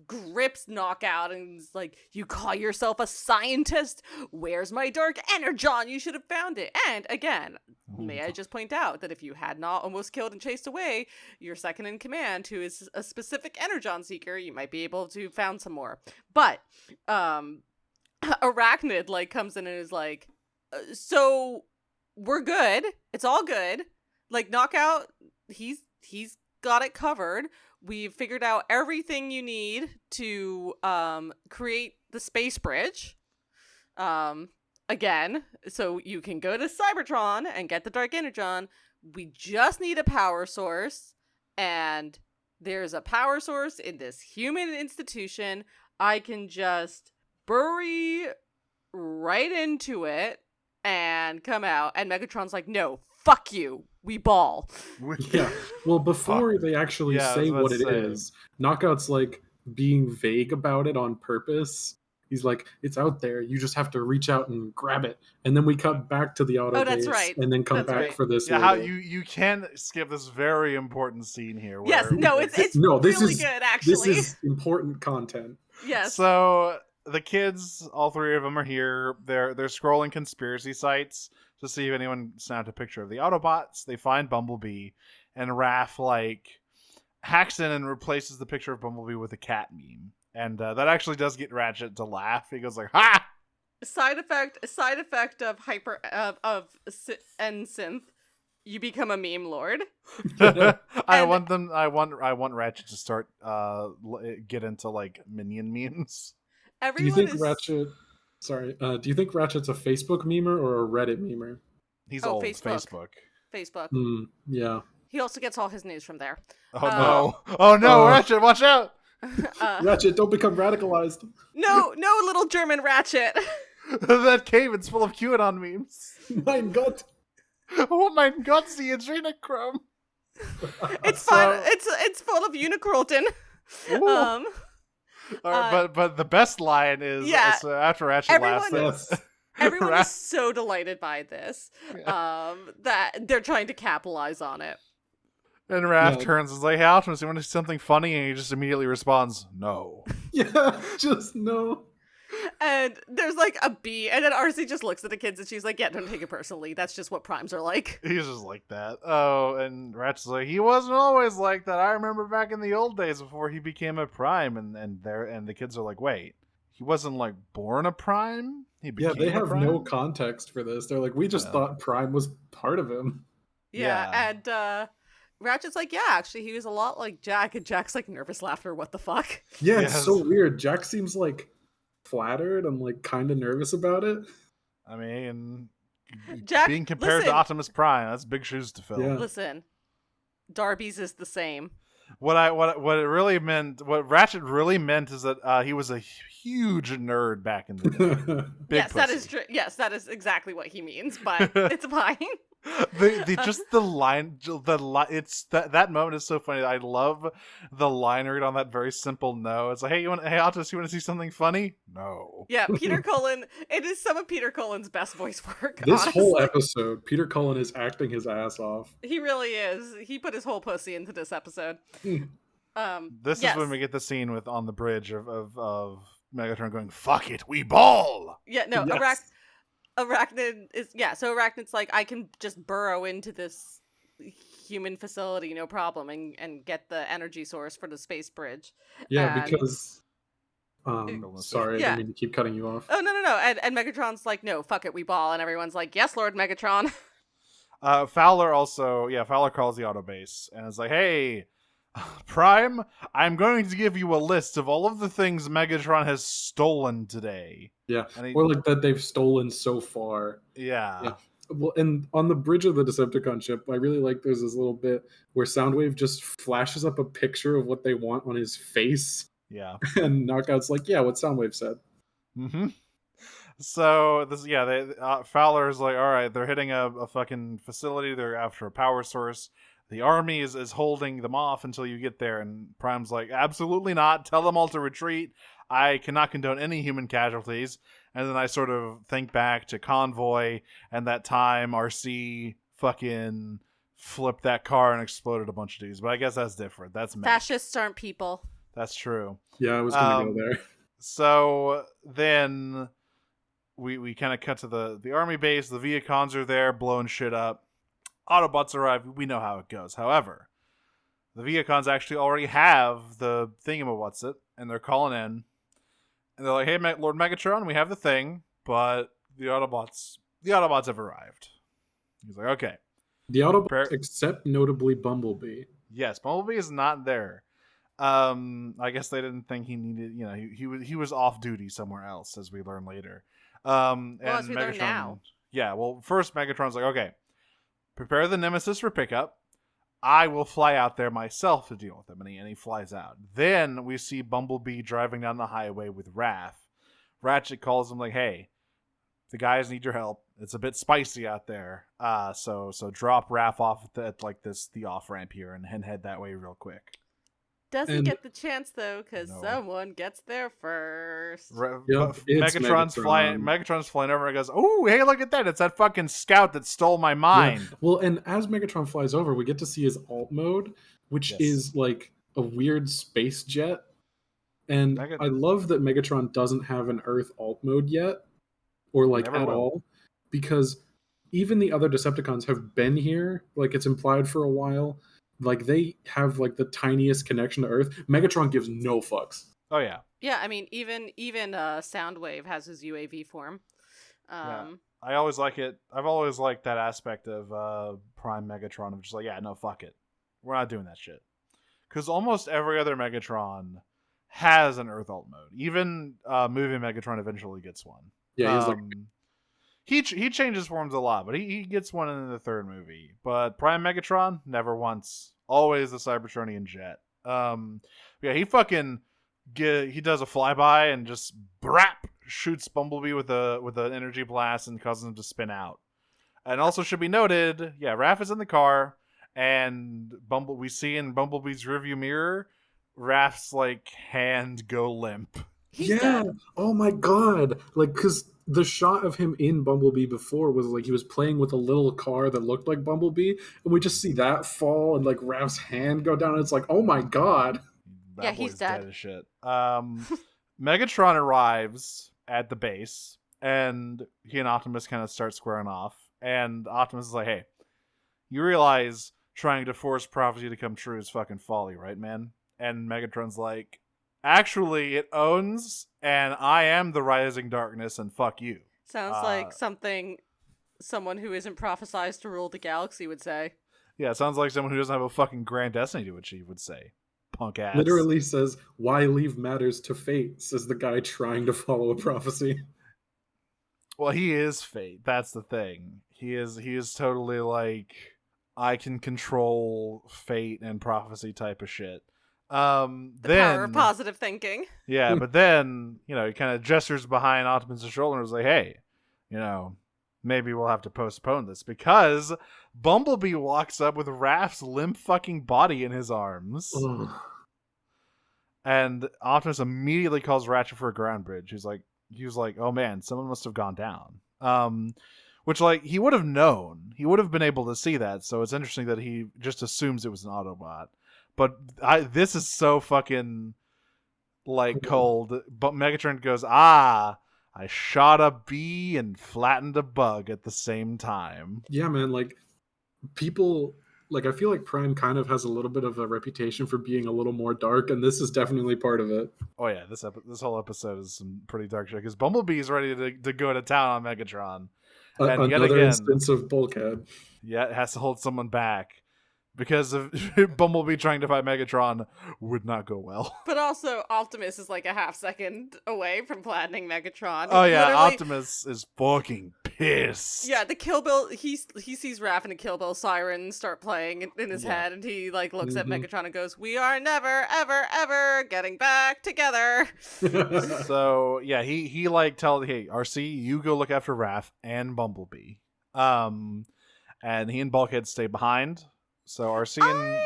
grips Knockout and is like, "You call yourself a scientist? Where's my dark energon? You should have found it." And again, may I just point out that if you had not almost killed and chased away your second in command, who is a specific energon seeker, you might be able to found some more. But Arachnid like comes in and is like, "So we're good. It's all good. Like Knockout, he's got it covered. We've figured out everything you need to create the space bridge. Again, so you can go to Cybertron and get the Dark Energon. We just need a power source, and there's a power source in this human institution. I can just bury right into it and come out." And Megatron's like, "No, fuck you. We ball." Yeah. Well, before Fuck. they actually Yeah, I say was what it about to say. is, Knockout's like being vague about it on purpose. He's like, "It's out there. You just have to reach out and grab it." And then we cut back to the auto that's base, right. and then come That's back right. for this. Yeah, how later. you can skip this very important scene here. Where, Yes, no, it's No, this really is- good, actually. This is important content. Yes. So the kids, all three of them are here. They're scrolling conspiracy sites to see if anyone snapped a picture of the Autobots. They find Bumblebee, and Raph like hacks in and replaces the picture of Bumblebee with a cat meme, and that actually does get Ratchet to laugh. He goes like, "Ha!" Side effect of hyper of synth, you become a meme lord. I And- want Ratchet to start get into like minion memes. Do you Everyone think is Ratchet? Sorry. Do you think Ratchet's a Facebook memer or a Reddit memer? He's Oh, old. Facebook. Facebook. Yeah. He also gets all his news from there. Oh no! Oh no! Ratchet, watch out! Ratchet, don't become radicalized. No, little German Ratchet. That cave is full of QAnon memes. Mein Gott. Oh my god, see adrenochrome. It's So- fun. It's full of Unicrolton. Ooh. But the best line is yeah, after Ratchet laughs. everyone- Yes. Everyone Ra- is so delighted by this, that they're trying to capitalize on it. And Raph Yeah. turns and is like, "Hey, Optimus, you want to see something funny?" And he just immediately responds, "No." Yeah. Just no. And there's like a B, and then RC just looks at the kids and she's like, "Yeah, don't take it personally. That's just what primes are like." He's just like that. Oh, and Ratchet's like, "He wasn't always like that. I remember back in the old days before he became a prime." And the kids are like, "Wait, he wasn't like born a prime? He Yeah, became they a have prime?" no context for this. They're like, we just Yeah. thought Prime was part of him. Yeah, Yeah. and Ratchet's like, "Yeah, actually, he was a lot like Jack," and Jack's like, nervous laughter. What the fuck? Yeah, Yes. it's so weird. Jack seems like flattered and like kind of nervous about it. I mean, Jack, being compared listen. to Optimus Prime, that's big shoes to fill. Yeah. Listen, Darby's is the same. What it really meant, what Ratchet really meant, is that he was a huge nerd back in the day. Big Yes, that pussy. is true. Yes, that is exactly what he means, but it's fine. the line, it's that moment is so funny. I love the line read on that very simple no. It's like, hey Optimus, you want to see something funny? No. Yeah, Peter Cullen. It is some of Peter Cullen's best voice work. This whole honestly. episode, Peter Cullen is acting his ass off. He really is. He put his whole pussy into this episode. This yes. is when we get the scene with on the bridge of Megatron going, "Fuck it, we ball." Yeah, no, Yes. Arachnid is so Arachnid's like, I can just burrow into this human facility, no problem, and get the energy source for the space bridge. Yeah, And- because sorry, I Yeah. didn't mean to keep cutting you off. Oh no, and Megatron's like, "No, fuck it, we ball," and everyone's like, "Yes, Lord Megatron." Fowler calls the auto base and is like, "Hey, Prime, I'm going to give you a list of all of the things Megatron has stolen today." Yeah, And he, or like that they've stolen so far. yeah. Yeah. Well, and on the bridge of the Decepticon ship, I really like there's this little bit where Soundwave just flashes up a picture of what they want on his face, Yeah. and Knockout's like, "Yeah, what Soundwave said." Mm-hmm. So this, yeah, Fowler's like, all right, they're hitting a fucking facility. They're after a power source. The army is holding them off until you get there. And Prime's like, absolutely not. Tell them all to retreat. I cannot condone any human casualties. And then I sort of think back to Convoy and that time RC fucking flipped that car and exploded a bunch of dudes. But I guess that's different. That's mech. Fascists aren't people. That's true. Yeah, I was gonna go there. So then we kind of cut to the army base. The Viacons are there blowing shit up. Autobots arrive. We know how it goes. However, the Viacons actually already have the thingamawhatsit, and they're calling in. And they're like, hey, Lord Megatron, we have the thing, but the Autobots have arrived. He's like, okay. The Autobots, except notably Bumblebee. Yes, Bumblebee is not there. I guess they didn't think he needed, he was off duty somewhere else, as we learn later. And as we learn now. Yeah, well, first Megatron's like, okay, prepare the Nemesis for pickup. I will fly out there myself to deal with him, and he flies out. Then we see Bumblebee driving down the highway with Raph. Ratchet calls him like, hey, the guys need your help. It's a bit spicy out there. So drop Raph off at the off ramp here and head that way real quick. Doesn't get the chance though, because someone gets there first. Megatron's flying over and goes, "Oh, hey, look at that! It's that fucking scout that stole my mind." Yeah. Well, and as Megatron flies over, we get to see his alt mode, which is like a weird space jet. And I love that Megatron doesn't have an Earth alt mode yet, or like at all, because even the other Decepticons have been here. Like it's implied for a while. Like they have like the tiniest connection to Earth. Megatron gives no fucks. Oh yeah. Yeah, I mean even Soundwave has his UAV form. Yeah. I always like it. I've always liked that aspect of Prime Megatron of just like, yeah, no, fuck it. We're not doing that shit. Because almost every other Megatron has an Earth alt mode. Even movie Megatron eventually gets one. Yeah, he's he changes forms a lot, but he gets one in the third movie. But Prime Megatron, never once. Always the Cybertronian jet. Yeah, he fucking he does a flyby and just brap shoots Bumblebee with an energy blast and causes him to spin out. And also should be noted, yeah, Raph is in the car, and we see in Bumblebee's rearview mirror, Raph's like hand go limp. He's dead. Oh my god! Like, because the shot of him in Bumblebee before was like he was playing with a little car that looked like Bumblebee, and we just see that fall and like Raph's hand go down, and it's like, oh my god. That he's dead as shit. Megatron arrives at the base, and he and Optimus kind of start squaring off. And Optimus is like, hey, you realize trying to force prophecy to come true is fucking folly, right, man? And Megatron's like, actually, it owns, and I am the rising darkness, and fuck you. Sounds like someone who isn't prophesized to rule the galaxy would say. Yeah, it sounds like someone who doesn't have a fucking grand destiny to achieve would say. Punk ass. Literally says, why leave matters to fate, says the guy trying to follow a prophecy. Well, he is fate. That's the thing. He is totally like, I can control fate and prophecy type of shit. The power of positive thinking. Yeah, but then, he kind of gestures behind Optimus' shoulder and is like, hey, maybe we'll have to postpone this, because Bumblebee walks up with Raph's limp fucking body in his arms. Ugh. And Optimus immediately calls Ratchet for a ground bridge. He was like, oh man, someone must have gone down. Which, like, he would have known. He would have been able to see that, so it's interesting that he just assumes it was an Autobot. But this is so fucking, like, cold. But Megatron goes, I shot a bee and flattened a bug at the same time. Yeah, man, like, people, like, I feel like Prime kind of has a little bit of a reputation for being a little more dark, and this is definitely part of it. Oh yeah, this whole episode is some pretty dark shit, because Bumblebee is ready to go to town on Megatron. And another yet again, instance of bulkhead. Yeah, it has to hold someone back. Because of Bumblebee trying to fight Megatron would not go well. But also, Optimus is like a half second away from flattening Megatron. Oh yeah, Optimus is fucking pissed. Yeah, the Kill Bill, he sees Raph and the Kill Bill sirens start playing in his Yeah. head, and he like looks at Mhm. Megatron and goes, "We are never, ever, ever getting back together." So yeah, he like tells, hey, RC, you go look after Raph and Bumblebee. And he and Bulkhead stay behind. So RC and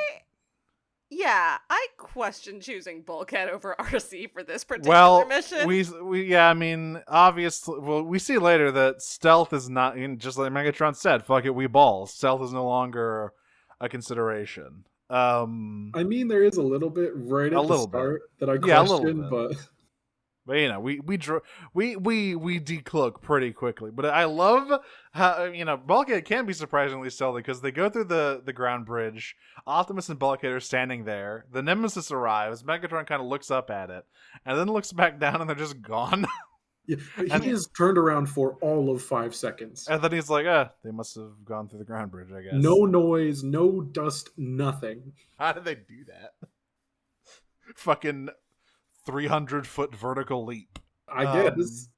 I question choosing Bulkhead over RC for this particular well, mission. we yeah, I mean, obviously, well, we see later that stealth is not, just like Megatron said, fuck it, we ball. Stealth is no longer a consideration. I mean, there is a little bit right A at the little bit. start that I Yeah, a little question, bit. but But we decloak pretty quickly. But I love how Bulkhead can be surprisingly stealthy because they go through the ground bridge. Optimus and Bulkhead are standing there. The Nemesis arrives. Megatron kind of looks up at it and then looks back down, and they're just gone. yeah, And- he is turned around for all of 5 seconds. And then he's like, they must have gone through the ground bridge, I guess. No noise, no dust, nothing. How did they do that? Fucking 300-foot vertical leap. I guess.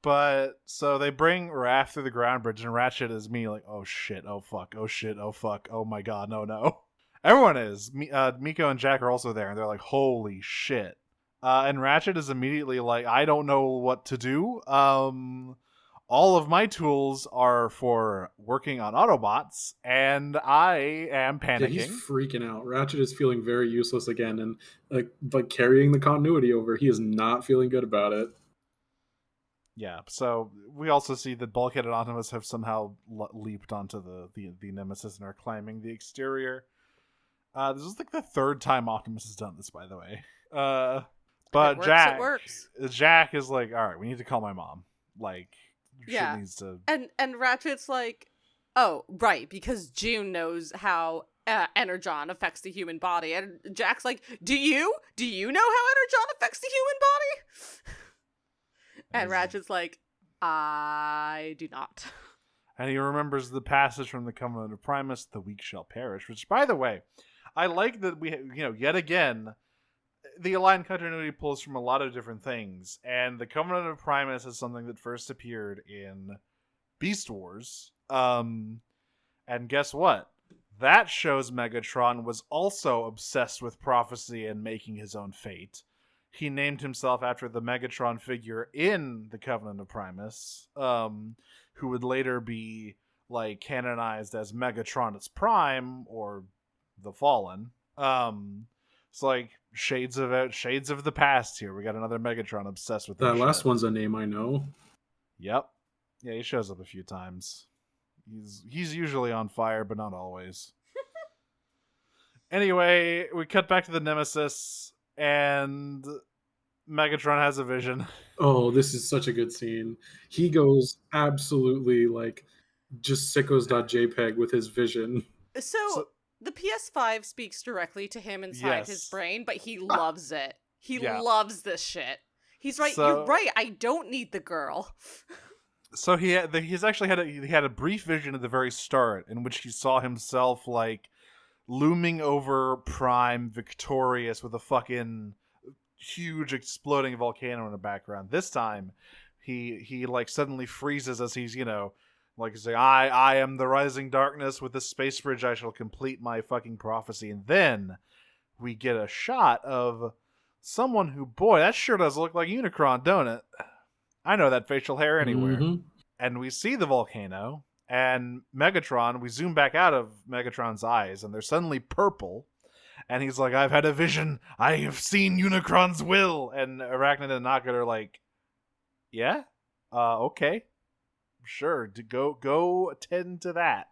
But so they bring Raph through the ground bridge, and Ratchet is me like, oh shit, oh fuck, oh shit, oh fuck, oh my god, no. Everyone is. Miko and Jack are also there, and they're like, holy shit. And Ratchet is immediately like, I don't know what to do. All of my tools are for working on Autobots, and I am Yeah, panicking. he's freaking out. Ratchet is feeling very useless again, and like carrying the continuity over. He is not feeling good about it. Yeah, so we also see that Bulkhead and Optimus have somehow leaped onto the Nemesis and are climbing the exterior. This is like the third time Optimus has done this, by the way. But It works, Jack, it works. Jack is like, all right, we need to call my mom. Like, Yeah. shit needs to. And Ratchet's like, oh, right, because June knows how Energon affects the human body. And Jack's like, do you? Do you know how Energon affects the human body? And Ratchet's like, I do not. And he remembers the passage from the Covenant of Primus, "The weak shall perish," which, by the way, I like that we, yet again, the Aligned continuity pulls from a lot of different things, and the Covenant of Primus is something that first appeared in Beast Wars. And guess what? That shows Megatron was also obsessed with prophecy and making his own fate. He named himself after the Megatron figure in the Covenant of Primus, who would later be like canonized as Megatronus Prime or the Fallen. It's like shades of the past here. We got another Megatron obsessed with That this last shit. one's a name I know. Yep. Yeah, he shows up a few times. He's usually on fire, but not always. Anyway, we cut back to the Nemesis, and Megatron has a vision. Oh, this is such a good scene. He goes absolutely like just sickos.jpg with his vision. So the PS5 speaks directly to him inside his Yes. brain, but he loves it. He Yeah. loves this shit. He's right. So- You're right. I don't need the girl. So he's actually had a brief vision at the very start in which he saw himself like looming over Prime, victorious with a fucking huge exploding volcano in the background. This time, he like suddenly freezes as he's like saying, I am the rising darkness. With the space bridge, I shall complete my fucking prophecy. And then we get a shot of someone who, boy, that sure does look like Unicron, don't it? I know that facial hair anywhere. Mhm. And we see the volcano, and Megatron, we zoom back out of Megatron's eyes, and they're suddenly purple. And he's like, I've had a vision. I have seen Unicron's will. And Arachnid and Knockit are like, yeah? Okay. Sure. Go attend to that.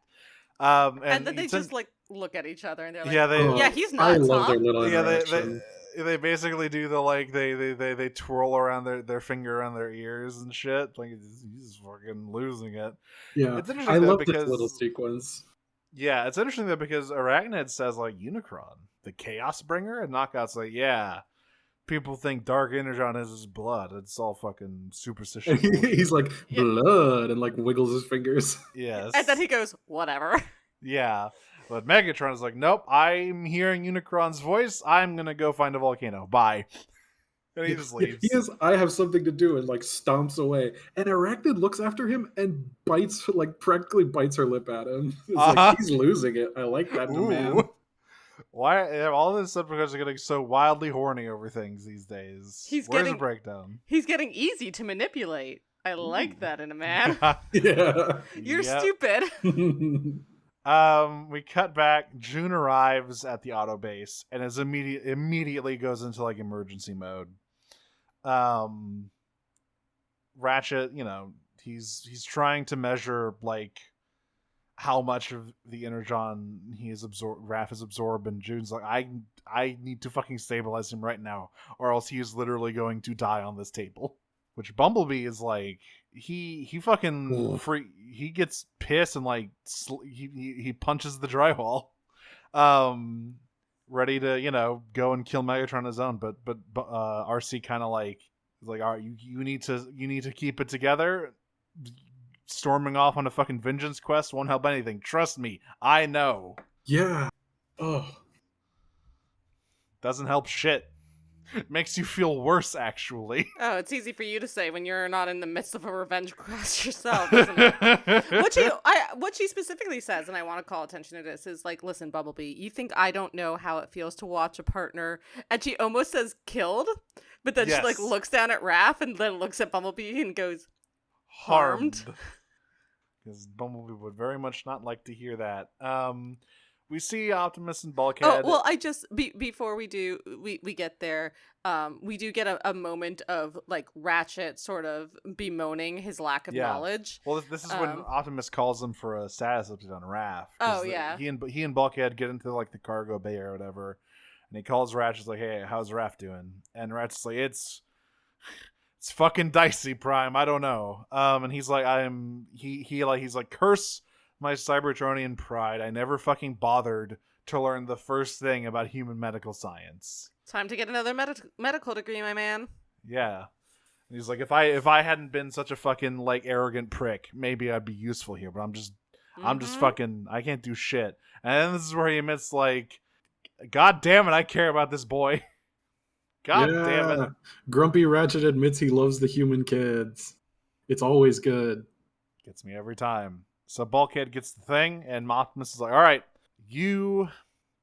And then they just like look at each other and they're like, yeah, he's I nuts, love huh? their little yeah, interaction. they basically do the like they twirl around their finger around their ears and shit. Like he's fucking losing it. Yeah, It's interesting I though, love because this little sequence. yeah, it's interesting though because Arachnid says like Unicron, the Chaos Bringer, and Knockout's like, yeah. People think Dark Energon is his blood. It's all fucking superstitious. He's like blood and like wiggles his fingers. Yes. And then he goes, whatever. Yeah. But Megatron is like, nope, I'm hearing Unicron's voice. I'm going to go find a volcano. Bye. And he just leaves. He is, I have something to do, and like stomps away. And Arachnid looks after him and bites, like practically bites her lip at him. It's like he's losing it. I like that demand. Why all of this subjects are getting so wildly horny over things these days? Where's the breakdown? He's getting easy to manipulate. I like that in a man. Yeah. You're stupid. We cut back. June arrives at the auto base and is immediately goes into like emergency mode. Ratchet, he's trying to measure like how much of the energon Raph is absorbed, and June's like, I need to fucking stabilize him right now, or else he is literally going to die on this table. Which Bumblebee is like, he fucking he gets pissed and like he punches the drywall, ready to go and kill Megatron on his own. But RC kind of like is like, all right, you need to keep it together. Storming off on a fucking vengeance quest won't help anything. Trust me, I know. Yeah. Oh. Doesn't help shit. Makes you feel worse, actually. Oh, it's easy for you to say when you're not in the midst of a revenge quest yourself, isn't it? What she specifically says, and I want to call attention to this, is like, listen, Bumblebee, you think I don't know how it feels to watch a partner, and she almost says killed, but then she like looks down at Raph and then looks at Bumblebee and goes, harmed. Because Bumblebee would very much not like to hear that. We see Optimus and Bulkhead. Oh, well, I just, before we get there, we do get a moment of, like, Ratchet sort of bemoaning his lack of knowledge. Well, this is when Optimus calls him for a status update on Raph. Oh, yeah. He and Bulkhead get into, like, the cargo bay or whatever, and he calls Ratchet, like, hey, how's Raph doing? And Ratchet's like, it's fucking dicey, Prime, I don't know. And he's like, he's like, curse my Cybertronian pride. I never fucking bothered to learn the first thing about human medical science. Time to get another medical degree, my man. Yeah. And he's like, if I hadn't been such a fucking like arrogant prick, maybe I'd be useful here, but I'm just fucking, I can't do shit. And then this is where he admits, like, God damn it, I care about this boy. God damn it. Grumpy Ratchet admits he loves the human kids. It's always good. Gets me every time. So Bulkhead gets the thing, and Optimus is like, all right, you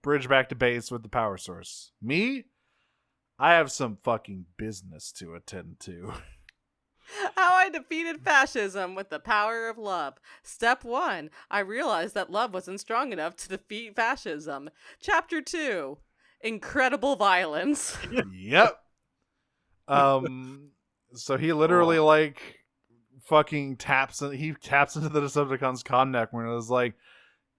bridge back to base with the power source. Me? I have some fucking business to attend to. How I defeated fascism with the power of love. Step 1. I realized that love wasn't strong enough to defeat fascism. Chapter 2. Incredible violence. Yep. So he literally like fucking taps into the Decepticons' Connect when it was like,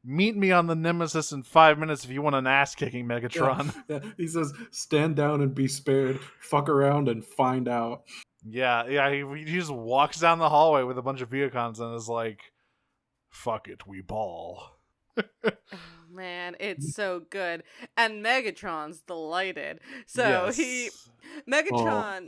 meet me on the Nemesis in 5 minutes if you want an ass kicking, Megatron. Yeah. He says, stand down and be spared. Fuck around and find out. Yeah. He just walks down the hallway with a bunch of Viacons and is like, fuck it, we ball. Oh, man, it's so good. And Megatron's delighted. So Megatron...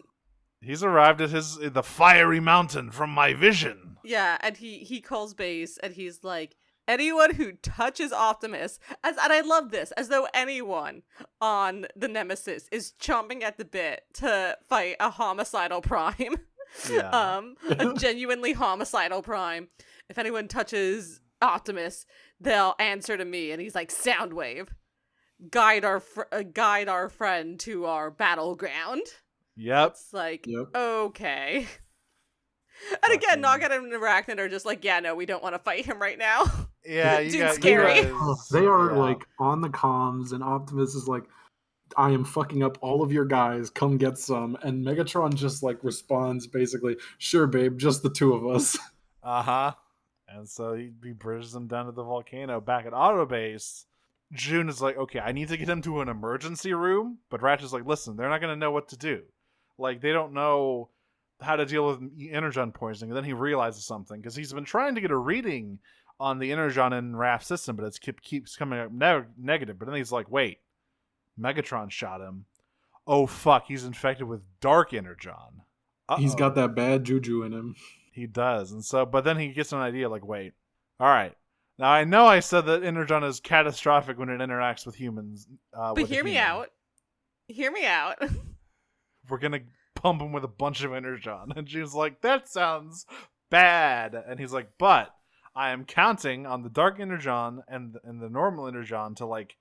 He's arrived at the fiery mountain from my vision. Yeah, and he calls base, and he's like, anyone who touches Optimus, and I love this, as though anyone on the Nemesis is chomping at the bit to fight a homicidal Prime. Yeah. A genuinely homicidal Prime. If anyone touches Optimus, they'll answer to me, and he's like, Soundwave, guide our friend to our battleground. Yep. It's like, okay. And again, Nogget and Arachnid are just like, yeah, no, we don't want to fight him right now. Yeah, dude's scary. They are like on the comms, and Optimus is like, I am fucking up all of your guys, come get some. And Megatron just like responds basically, sure, babe, just the two of us. Uh-huh. And so he bridges them down to the volcano back at Autobase. June is like, okay, I need to get him to an emergency room. But Ratchet's like, listen, they're not going to know what to do. Like, they don't know how to deal with energon poisoning. And then he realizes something, because he's been trying to get a reading on the energon in Raph's system, but it keeps coming up negative. But then he's like, wait, Megatron shot him. Oh, fuck, he's infected with dark energon. He's got that bad juju in him. He does. And so, but then he gets an idea, like, wait, all right. Now, I know I said that energon is catastrophic when it interacts with humans. But hear me out. Hear me out. We're going to pump him with a bunch of energon. And she's like, that sounds bad. And he's like, but I am counting on the dark energon and the normal energon to like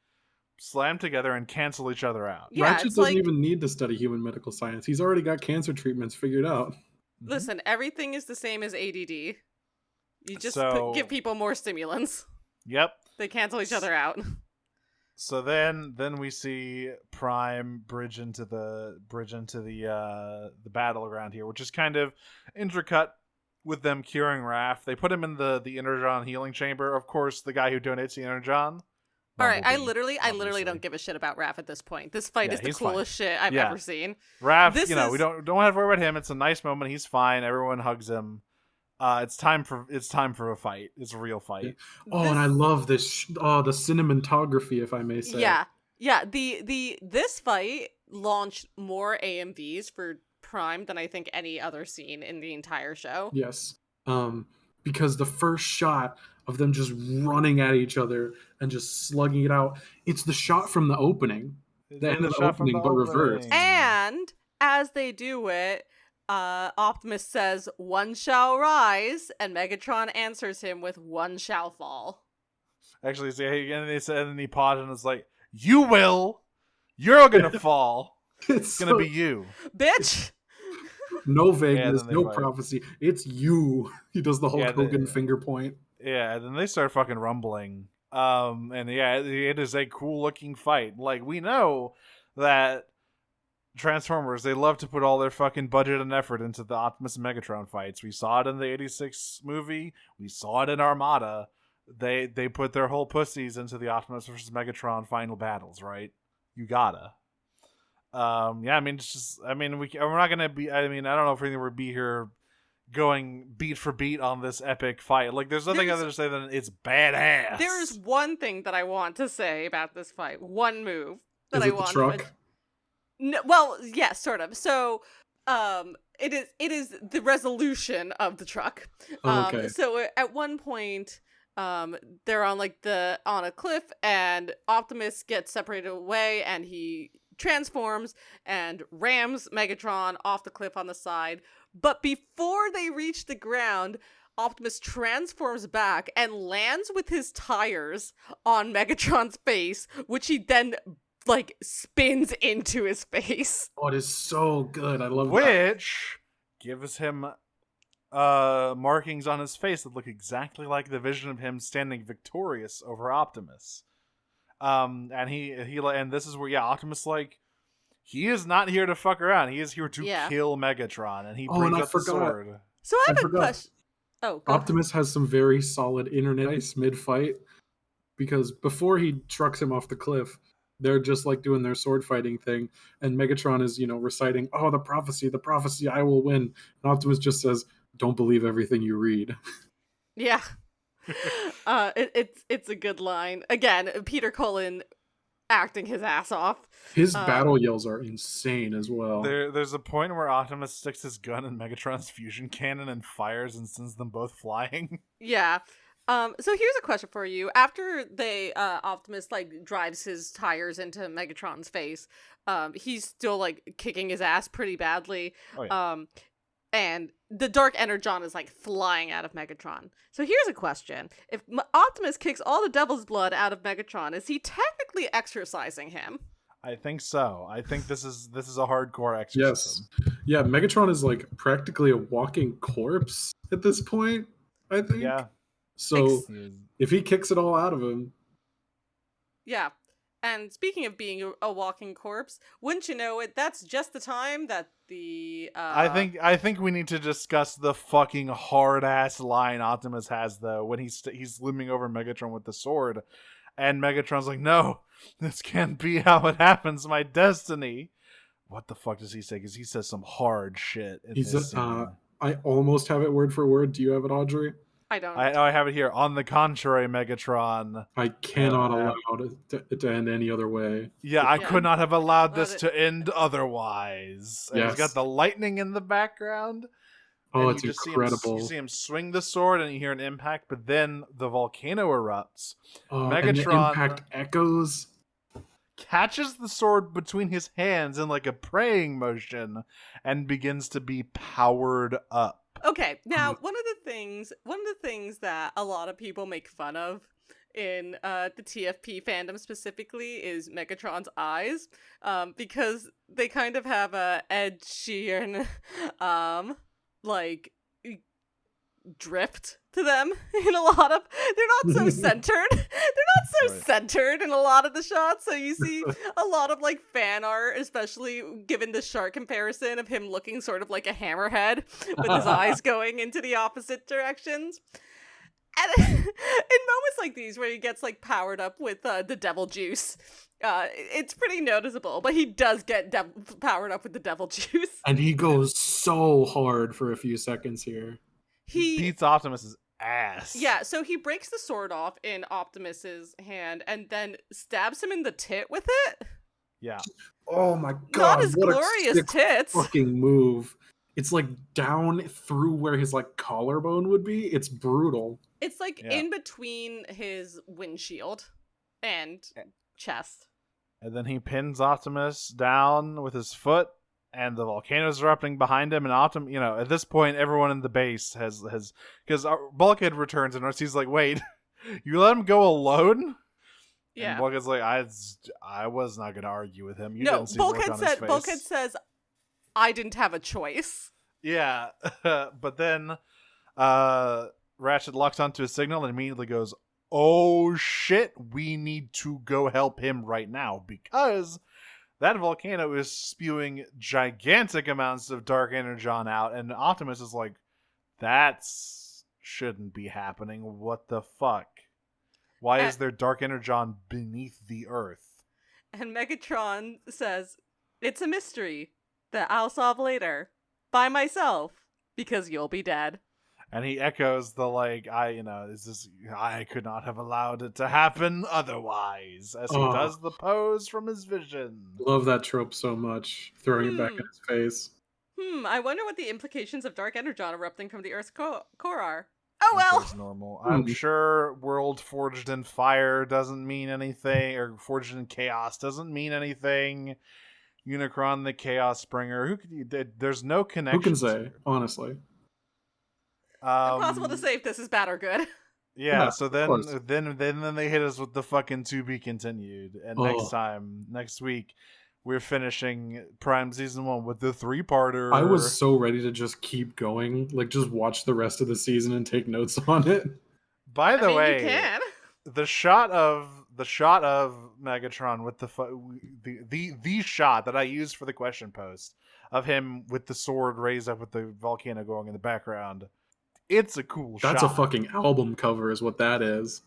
slam together and cancel each other out. Yeah, Ratchet it's doesn't like, even need to study human medical science. He's already got cancer treatments figured out. listen, everything is the same as ADD. You just give people more stimulants. Yep. They cancel each other out. So then we see Prime bridge into the battleground here, which is kind of intercut with them curing Raph. They put him in the energon healing chamber. Of course, the guy who donates the energon. All right, I Bumblebee, literally don't give a shit about Raph at this point. This fight is the he's fine. coolest shit I've ever seen. Raph, This we don't have to worry about him. It's a nice moment. He's fine. Everyone hugs him. It's time for a fight. It's a real fight. Oh, and I love this. The cinematography, if I may say. Yeah. This fight launched more AMVs for Prime than I think any other scene in the entire show. Yes. Because the first shot of them just running at each other and just slugging it out, it's the shot from the opening. The end of the opening, but reversed. And as they do it, Optimus says, "One shall rise," and Megatron answers him with, "One shall fall." Actually, and then he paused and it's like, "You will. You're gonna fall. It's gonna be you, bitch." No vagueness, no fight. prophecy. It's you. He does the Hulk Hogan finger point. Yeah, and then they start fucking rumbling. And yeah, it is a cool looking fight. Like, we know that Transformers, they love to put all their fucking budget and effort into the Optimus and Megatron fights. We saw it in the 86 movie. We saw it in Armada. They put their whole pussies into the Optimus versus Megatron final battles, right? You gotta. Yeah, I mean, it's just, I mean, we're not gonna be, I mean, I don't know if we're gonna be here going beat for beat on this epic fight. Like, there's nothing other to say than it's badass. There is one thing that I want to say about this fight. One move that Is I it want the truck? No, well, yes, sort of. So, it is the resolution of the truck. Okay. So at one point, they're on on a cliff, and Optimus gets separated away, and he transforms and rams Megatron off the cliff on the side. But before they reach the ground, Optimus transforms back and lands with his tires on Megatron's face, which he then spins into his face. Oh, it is so good. I love that. Which gives him markings on his face that look exactly like the vision of him standing victorious over Optimus. And and this is where Optimus, like, he is not here to fuck around. He is here to kill Megatron, and he brings up the sword. So I have a question. Oh, go Optimus has some very solid internet ice mid-fight, because before he trucks him off the cliff, they're just like doing their sword fighting thing, and Megatron is, reciting, "Oh, the prophecy, I will win." And Optimus just says, "Don't believe everything you read." Yeah. It's a good line. Again, Peter Cullen acting his ass off. His battle yells are insane as well. There's a point where Optimus sticks his gun in Megatron's fusion cannon and fires and sends them both flying. Yeah. So here's a question for you. After Optimus drives his tires into Megatron's face, he's still kicking his ass pretty badly. Oh, yeah. And the Dark Energon is flying out of Megatron. So here's a question. If Optimus kicks all the devil's blood out of Megatron, is he technically exorcising him? I think so. I think this is a hardcore exorcism. Yes. Yeah, Megatron is practically a walking corpse at this point, I think. Yeah. So if he kicks it all out of him. Yeah. And speaking of being a walking corpse, wouldn't you know it, that's just the time that the I think we need to discuss the fucking hard ass line Optimus has, though, when he's looming over Megatron with the sword, and Megatron's like, "No, this can't be how it happens. My destiny." What the fuck does he say? Because he says some hard shit. I almost have it word for word. Do you have it, Audrey? I don't. I have it here. On the contrary, Megatron. I cannot allow it to end any other way. Yeah, I could not have allowed this to end otherwise. And Yes. he's got the lightning in the background. Oh, and it's you just incredible. You see him swing the sword and you hear an impact, but then the volcano erupts. And the Megatron impact echoes. catches the sword between his hands in like a praying motion, and begins to be powered up. Okay, now one of the things that a lot of people make fun of in the TFP fandom specifically is Megatron's eyes, because they kind of have a Ed Sheeran, like drift to them in a lot of. They're not so centered. They're not so Right. centered in a lot of the shots. So you see a lot of like fan art, especially given the shark comparison of him looking sort of like a hammerhead with his eyes going into the opposite directions. And in moments like these where he gets like powered up with the devil juice, it's pretty noticeable. But he does get powered up with the devil juice. And he goes so hard for a few seconds here. He beats Optimus's ass. Yeah, so he breaks the sword off in Optimus's hand and then stabs him in the tit with it. Yeah. Oh my god! Not his what glorious a sick tits. fucking move. It's like down through where his like collarbone would be. It's brutal. It's like Yeah. in between his windshield and chest. And then he pins Optimus down with his foot, and the volcano's erupting behind him. And at this point, everyone in the base has because Bulkhead returns, and he's like, "Wait, you let him go alone?" Yeah. And Bulkhead's like, "I was not going to argue with him. You No, didn't see the look on his face." Bulkhead says, "I didn't have a choice." Yeah, but then Ratchet locks onto a signal and immediately goes, "Oh shit, we need to go help him right now," because that volcano is spewing gigantic amounts of dark energon out, and Optimus is like, that shouldn't be happening. What the fuck? Why is there dark energon beneath the earth? And Megatron says, "It's a mystery that I'll solve later by myself because you'll be dead." And he echoes the I could not have allowed it to happen otherwise, as he does the pose from his vision. Love that trope so much. Throwing it back in his face. I wonder what the implications of dark energon erupting from the Earth's core are. Oh well. It's normal. I'm sure world forged in fire doesn't mean anything, or forged in chaos doesn't mean anything. Unicron the Chaos Springer. There's no connection. Who can say, honestly? Impossible to say if this is bad or good. Yeah, so course. then they hit us with the fucking to be continued. And next week, we're finishing Prime Season 1 with the 3-parter. I was so ready to just keep going, like just watch the rest of the season and take notes on it. By the way, you can. the shot of Megatron with the shot that I used for the question post of him with the sword raised up with the volcano going in the background. It's a cool shot. That's a fucking album cover is what that is.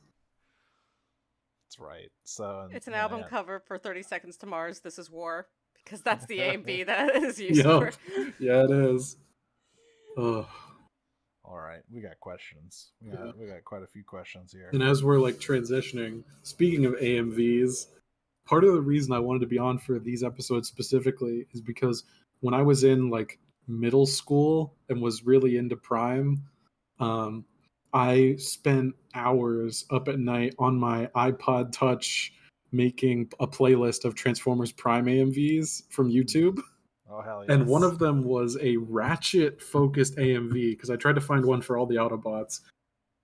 That's right. So it's an album cover for 30 Seconds to Mars, This Is War, because that's the A and B that is used for. Yeah, it is. Ugh. All right, we got questions. We got quite a few questions here. And as we're like transitioning, speaking of AMVs, part of the reason I wanted to be on for these episodes specifically is because when I was in like middle school and was really into Prime, I spent hours up at night on my iPod Touch making a playlist of Transformers Prime AMVs from YouTube. Oh, hell yes. And one of them was a Ratchet-focused AMV, because I tried to find one for all the Autobots,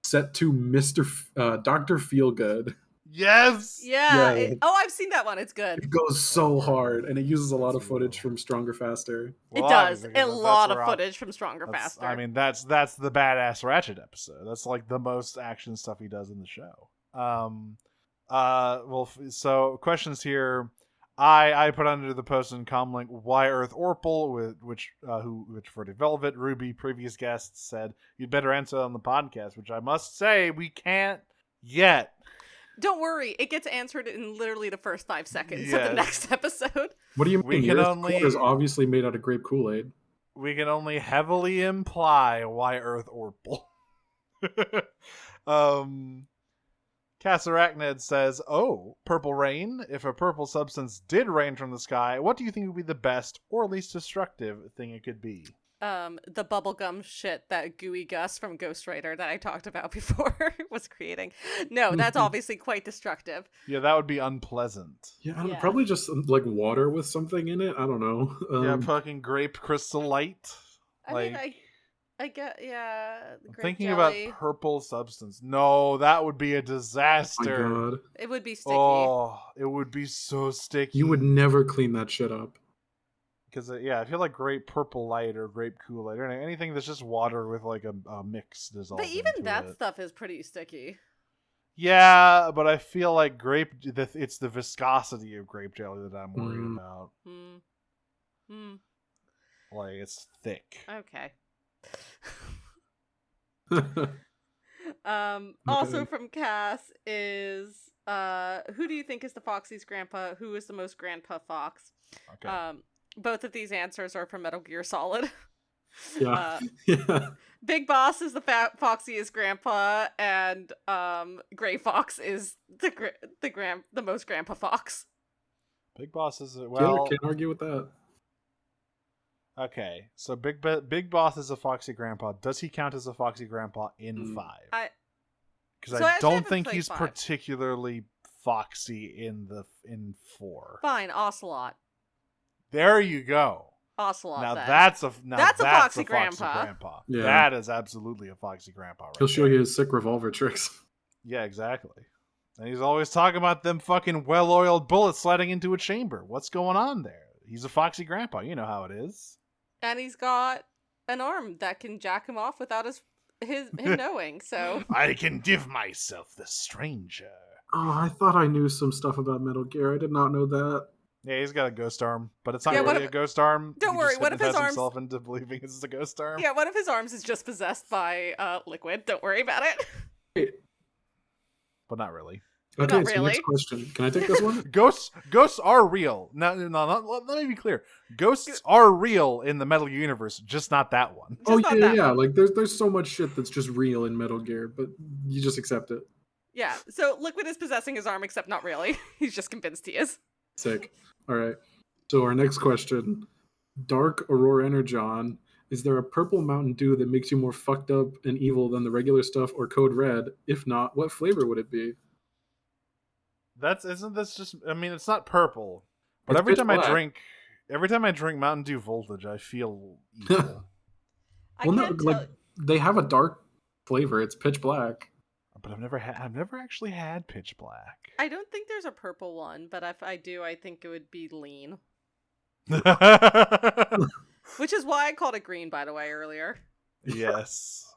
set to Dr. Feelgood. Yes! Yeah. I've seen that one. It's good. It goes so hard, and it uses a lot of footage from Stronger Faster. It does. A lot of footage from Stronger Faster. I mean, that's the badass Ratchet episode. That's like the most action stuff he does in the show. So questions here. I put under the post in comlink Why Earth Orpal, which for the Velvet Ruby previous guests said you'd better answer on the podcast, which I must say we can't yet. Don't worry, it gets answered in literally the first 5 seconds of the next episode. What do you mean? We can only is obviously made out of grape Kool-Aid. We can only heavily imply why Earth Orpal. Cassarachnid says, "Oh, purple rain. If a purple substance did rain from the sky, what do you think would be the best or least destructive thing it could be?" the bubblegum shit that Gooey Gus from Ghost Rider that I talked about before was creating. No, that's obviously quite destructive. Yeah, that would be unpleasant. Yeah, I don't know, Yeah. probably just like water with something in it. I don't know. Yeah, fucking grape crystal light. I mean, I get, yeah. I'm Grape thinking jelly. about purple substance. No, that would be a Oh my disaster. god, It would be sticky. Oh, it would be so sticky. you would never clean that shit up. Because yeah, I feel like grape purple light or grape Kool-Aid or anything that's just water with like a mix dissolved. But even into that it. stuff is pretty sticky. Yeah, but I feel like it's the viscosity of grape jelly that I'm worried about. Like it's thick. Okay. Also Okay. from Cass is who do you think is the Foxy's grandpa? Who is the most grandpa fox? Okay. Both of these answers are from Metal Gear Solid. Yeah. Yeah. Big Boss is the Foxy's grandpa, and Gray Fox is the most grandpa fox. Big Boss is Yeah, well. can't argue with that. Okay, so Big Boss is a foxy grandpa. Does he count as a foxy grandpa in 5? Because So I I actually don't haven't think played he's 5. particularly foxy in 4. Fine, Ocelot. There you go. Ocelot. Now then. that's a Foxy grandpa. Yeah. That is absolutely a foxy grandpa. Right He'll show there. you his sick revolver tricks. Yeah, exactly. And he's always talking about them fucking well-oiled bullets sliding into a chamber. What's going on there? He's a foxy grandpa. You know how it is. And he's got an arm that can jack him off without him knowing. So I can give myself the stranger. Oh, I thought I knew some stuff about Metal Gear. I did not know that. Yeah, he's got a ghost arm, but it's not Yeah, what really a ghost arm. Don't He worry, just what if his hypnotizes arms- himself into believing it's a ghost arm? yeah, one of his arms is just possessed by liquid. Don't worry about it. But not really. Okay, Not so really. next question. Can I take this one? Ghosts are real. No, let me be clear. Ghosts are real in the Metal Gear universe, just not that one. Oh not yeah, that yeah. one. Like there's so much shit that's just real in Metal Gear, but you just accept it. Yeah, so Liquid is possessing his arm, except not really. He's just convinced he is. Sick. All right. So our next question: Dark Aurora Energon. Is there a purple Mountain Dew that makes you more fucked up and evil than the regular stuff, or Code Red? If not, what flavor would it be? Isn't this just? I mean, it's not purple, but It's every pitch time black. I drink Mountain Dew Voltage, I feel evil. I Well, no, can't like tell. they have a dark flavor. It's pitch black. But I've never actually had Pitch Black. I don't think there's a purple one, but if I do, I think it would be lean. Which is why I called it green, by the way, earlier. Yes.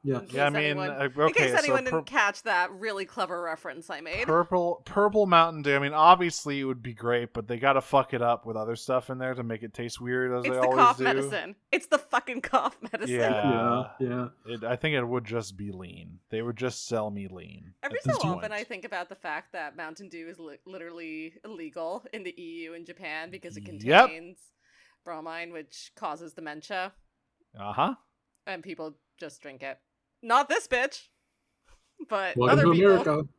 Yeah. In Yeah, I case mean, anyone- okay, in case anyone so didn't catch that really clever reference I made. purple Mountain Dew. I mean, obviously it would be great, but they gotta fuck it up with other stuff in there to make it taste weird, as It's they the always cough do. medicine. It's the fucking cough medicine. Yeah. Yeah. I think it would just be lean. They would just sell me lean. Every at so this often, point. I think about the fact that Mountain Dew is literally illegal in the EU and Japan because it Yep. contains bromine, which causes dementia, Uh-huh. and people just drink it. Not this bitch, but Welcome other to people. America.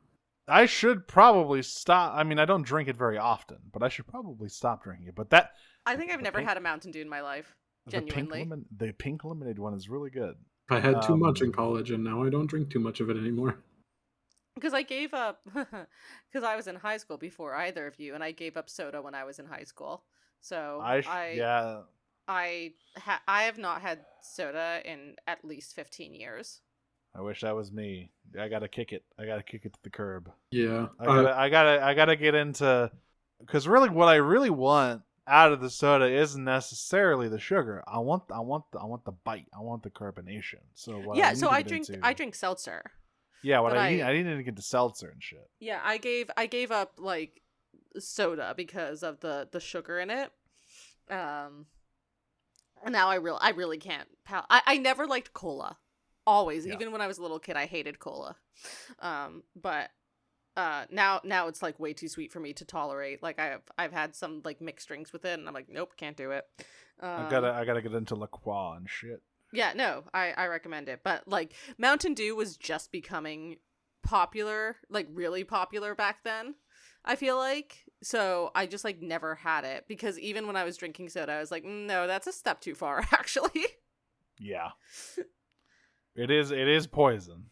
I should probably stop. I mean, I don't drink it very often, but I should probably stop drinking it. But I think I've The never pink- had a Mountain Dew in my life. Genuinely. the pink lemonade one is really good. I had too much in Um, college, and now I don't drink too much of it anymore. Because I gave up, because I was in high school before either of you, and I gave up soda when I was in high school. So Yeah. I have not had soda in at least 15 years. I wish that was me. I gotta kick it. I gotta kick it to the curb. Yeah. I gotta get into, because really, what I really want out of the soda isn't necessarily the sugar. I want the bite. I want the carbonation. So what Yeah, need so to I get drink into- seltzer. Yeah, what but I needed to get to seltzer and shit. Yeah, I gave up like soda because of the sugar in it. And now I really can't. I never liked cola. Always, Yeah. even when I was a little kid, I hated cola. But now it's like way too sweet for me to tolerate. Like I've had some like mixed drinks with it, and I'm like, nope, can't do it. I gotta get into La Croix and shit. Yeah, no, I recommend it. But like Mountain Dew was just becoming popular, like really popular back then, I feel like. So I just like never had it because even when I was drinking soda, I was like, no, that's a step too far, actually. Yeah. It is poison.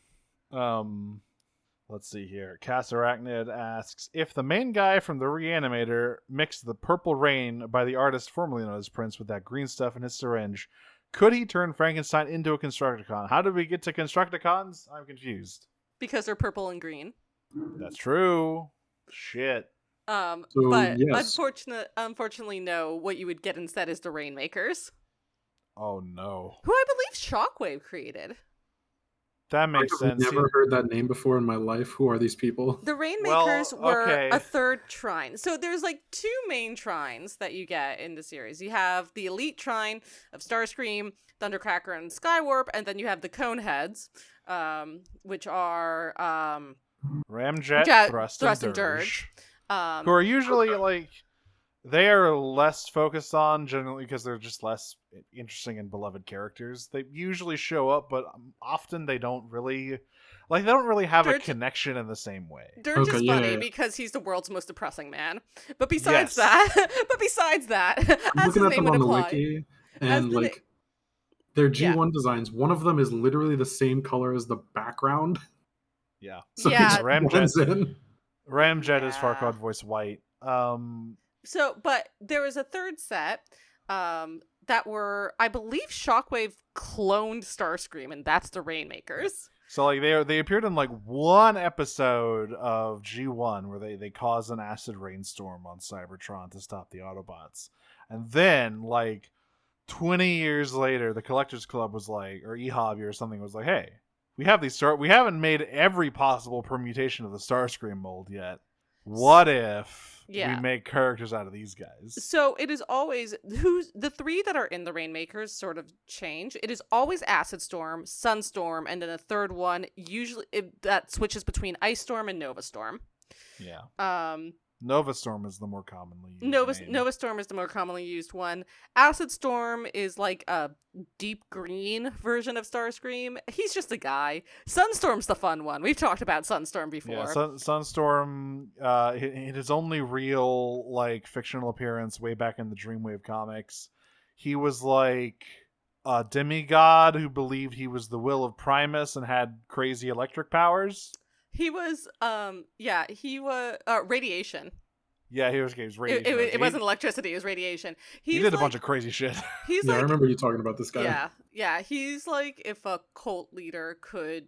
Let's see here. Cass Arachnid asks, if the main guy from the Reanimator mixed the Purple Rain by the artist formerly known as Prince with that green stuff in his syringe, could he turn Frankenstein into a Constructicon? How did we get to Constructicons? I'm confused. Because they're purple and green. That's true. Shit. So, But yes. unfortunately, no. What you would get instead is the Rainmakers, Oh no. who I believe Shockwave created. That makes I've sense. never heard that name before in my life. Who are these people? The Rainmakers were okay. a third trine. So there's like two main trines that you get in the series. You have the elite trine of Starscream, Thundercracker, and Skywarp, and then you have the Coneheads, which are Ramjet, Thrust, and Dirge. Who are usually like, they are less focused on generally because they're just less interesting and beloved characters. They usually show up, but often they don't really have a Dirge- connection in the same way. Dirge is Okay, funny yeah. because he's the world's most depressing man. But besides that, I'm as his looking at name them would on the imply, wiki, As and the like their Yeah. G1 designs, one of them is literally the same color as the background. Yeah. So Yeah. it just blends in. Ramjet is Yeah. Farquaad voice white. So, but there was a third set that were, I believe, Shockwave cloned Starscream, and that's the Rainmakers. So like they appeared in like one episode of G1 where they caused an acid rainstorm on Cybertron to stop the Autobots. And then like 20 years later, the Collectors Club was like, or eHobby or something was like, hey, we haven't made every possible permutation of the Starscream mold yet. What if we make characters out of these guys? So it is always the three that are in the Rainmakers sort of change. It is always Acid Storm, Sunstorm, and then the third one usually that switches between Ice Storm and Nova Storm. Yeah. Nova Storm is the more commonly used name. Nova Storm is the more commonly used one. Acid Storm is like a deep green version of Starscream. He's just a guy. Sunstorm's the fun one. We've talked about Sunstorm before. Yeah, Sunstorm, his only real like fictional appearance way back in the Dreamwave comics. He was like a demigod who believed he was the will of Primus and had crazy electric powers. He was, he was radiation. Yeah, he was radiation. It wasn't electricity; it was radiation. He did a bunch of crazy shit. He's Yeah, like, I remember you talking about this guy. Yeah. He's like if a cult leader could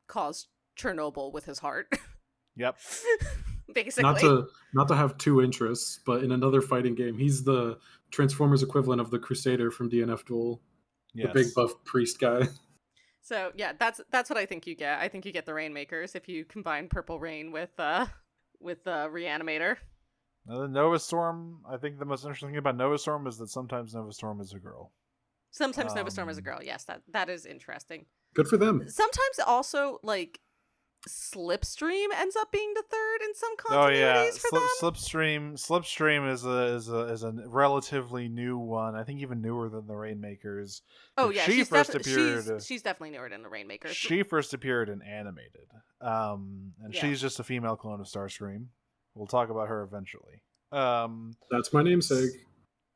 cause Chernobyl with his heart. Yep. Basically. Not to have two interests, but in another fighting game, he's the Transformers equivalent of the Crusader from DNF Duel. Yes. The big buff priest guy. So yeah, that's what I think you get. I think you get the Rainmakers if you combine Purple Rain with Reanimator. Now, the Nova Storm, I think the most interesting thing about Nova Storm is that sometimes Nova Storm is a girl. Sometimes Nova Storm is a girl. Yes, that is interesting. Good for them. Sometimes also like Slipstream ends up being the third in some Oh yeah, continuities for them. Slipstream is a relatively new one. I think even newer than the Rainmakers. Oh yeah, she's definitely newer than the Rainmakers. She first appeared in animated, and she's just a female clone of Starscream. We'll talk about her eventually. That's my namesake.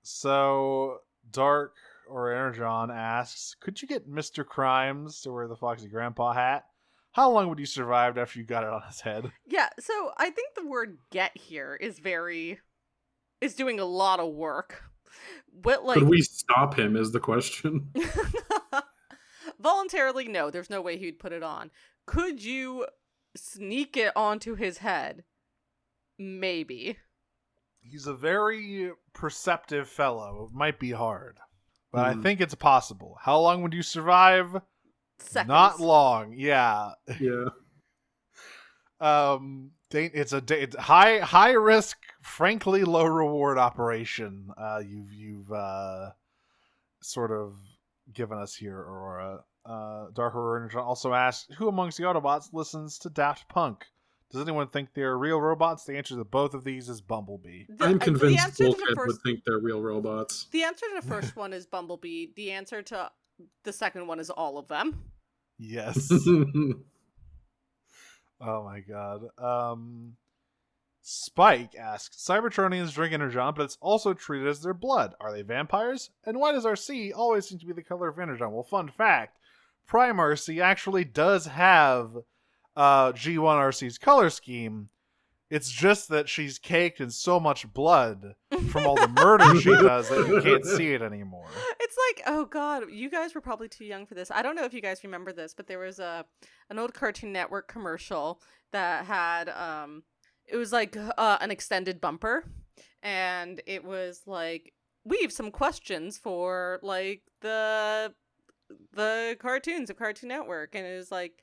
So Dark or Energon asks, could you get Mr. Crimes to wear the Foxy Grandpa hat? How long would you survive after you got it on his head? Yeah, so I think the word "get" here is doing a lot of work. But like, could we stop him? Is the question. Voluntarily, no. There's no way he'd put it on. Could you sneak it onto his head? Maybe. He's a very perceptive fellow. It might be hard, but I think it's possible. How long would you survive? Seconds. Not long. Yeah. Yeah. It's a high risk, frankly low reward operation. You've sort of given us here, Aurora. Dark Aurora also asks, who amongst the Autobots listens to Daft Punk? Does anyone think they're real robots? The answer to both of these is Bumblebee. I'm convinced Bullhead would think they're real robots. The answer to the first one is Bumblebee. The answer to the second one is all of them. Yes. Oh my god. Spike asks, Cybertronians drink Energon, but it's also treated as their blood. Are they vampires? And why does our sea always seem to be the color of Energon? Well, fun fact, Prime RC actually does have G1RC's color scheme. It's just that she's caked in so much blood from all the murder she does that you can't see it anymore. It's like, oh god, you guys were probably too young for this. I don't know if you guys remember this, but there was an old Cartoon Network commercial that had it was like an extended bumper, and it was like, we have some questions for like the cartoons of Cartoon Network, and it was like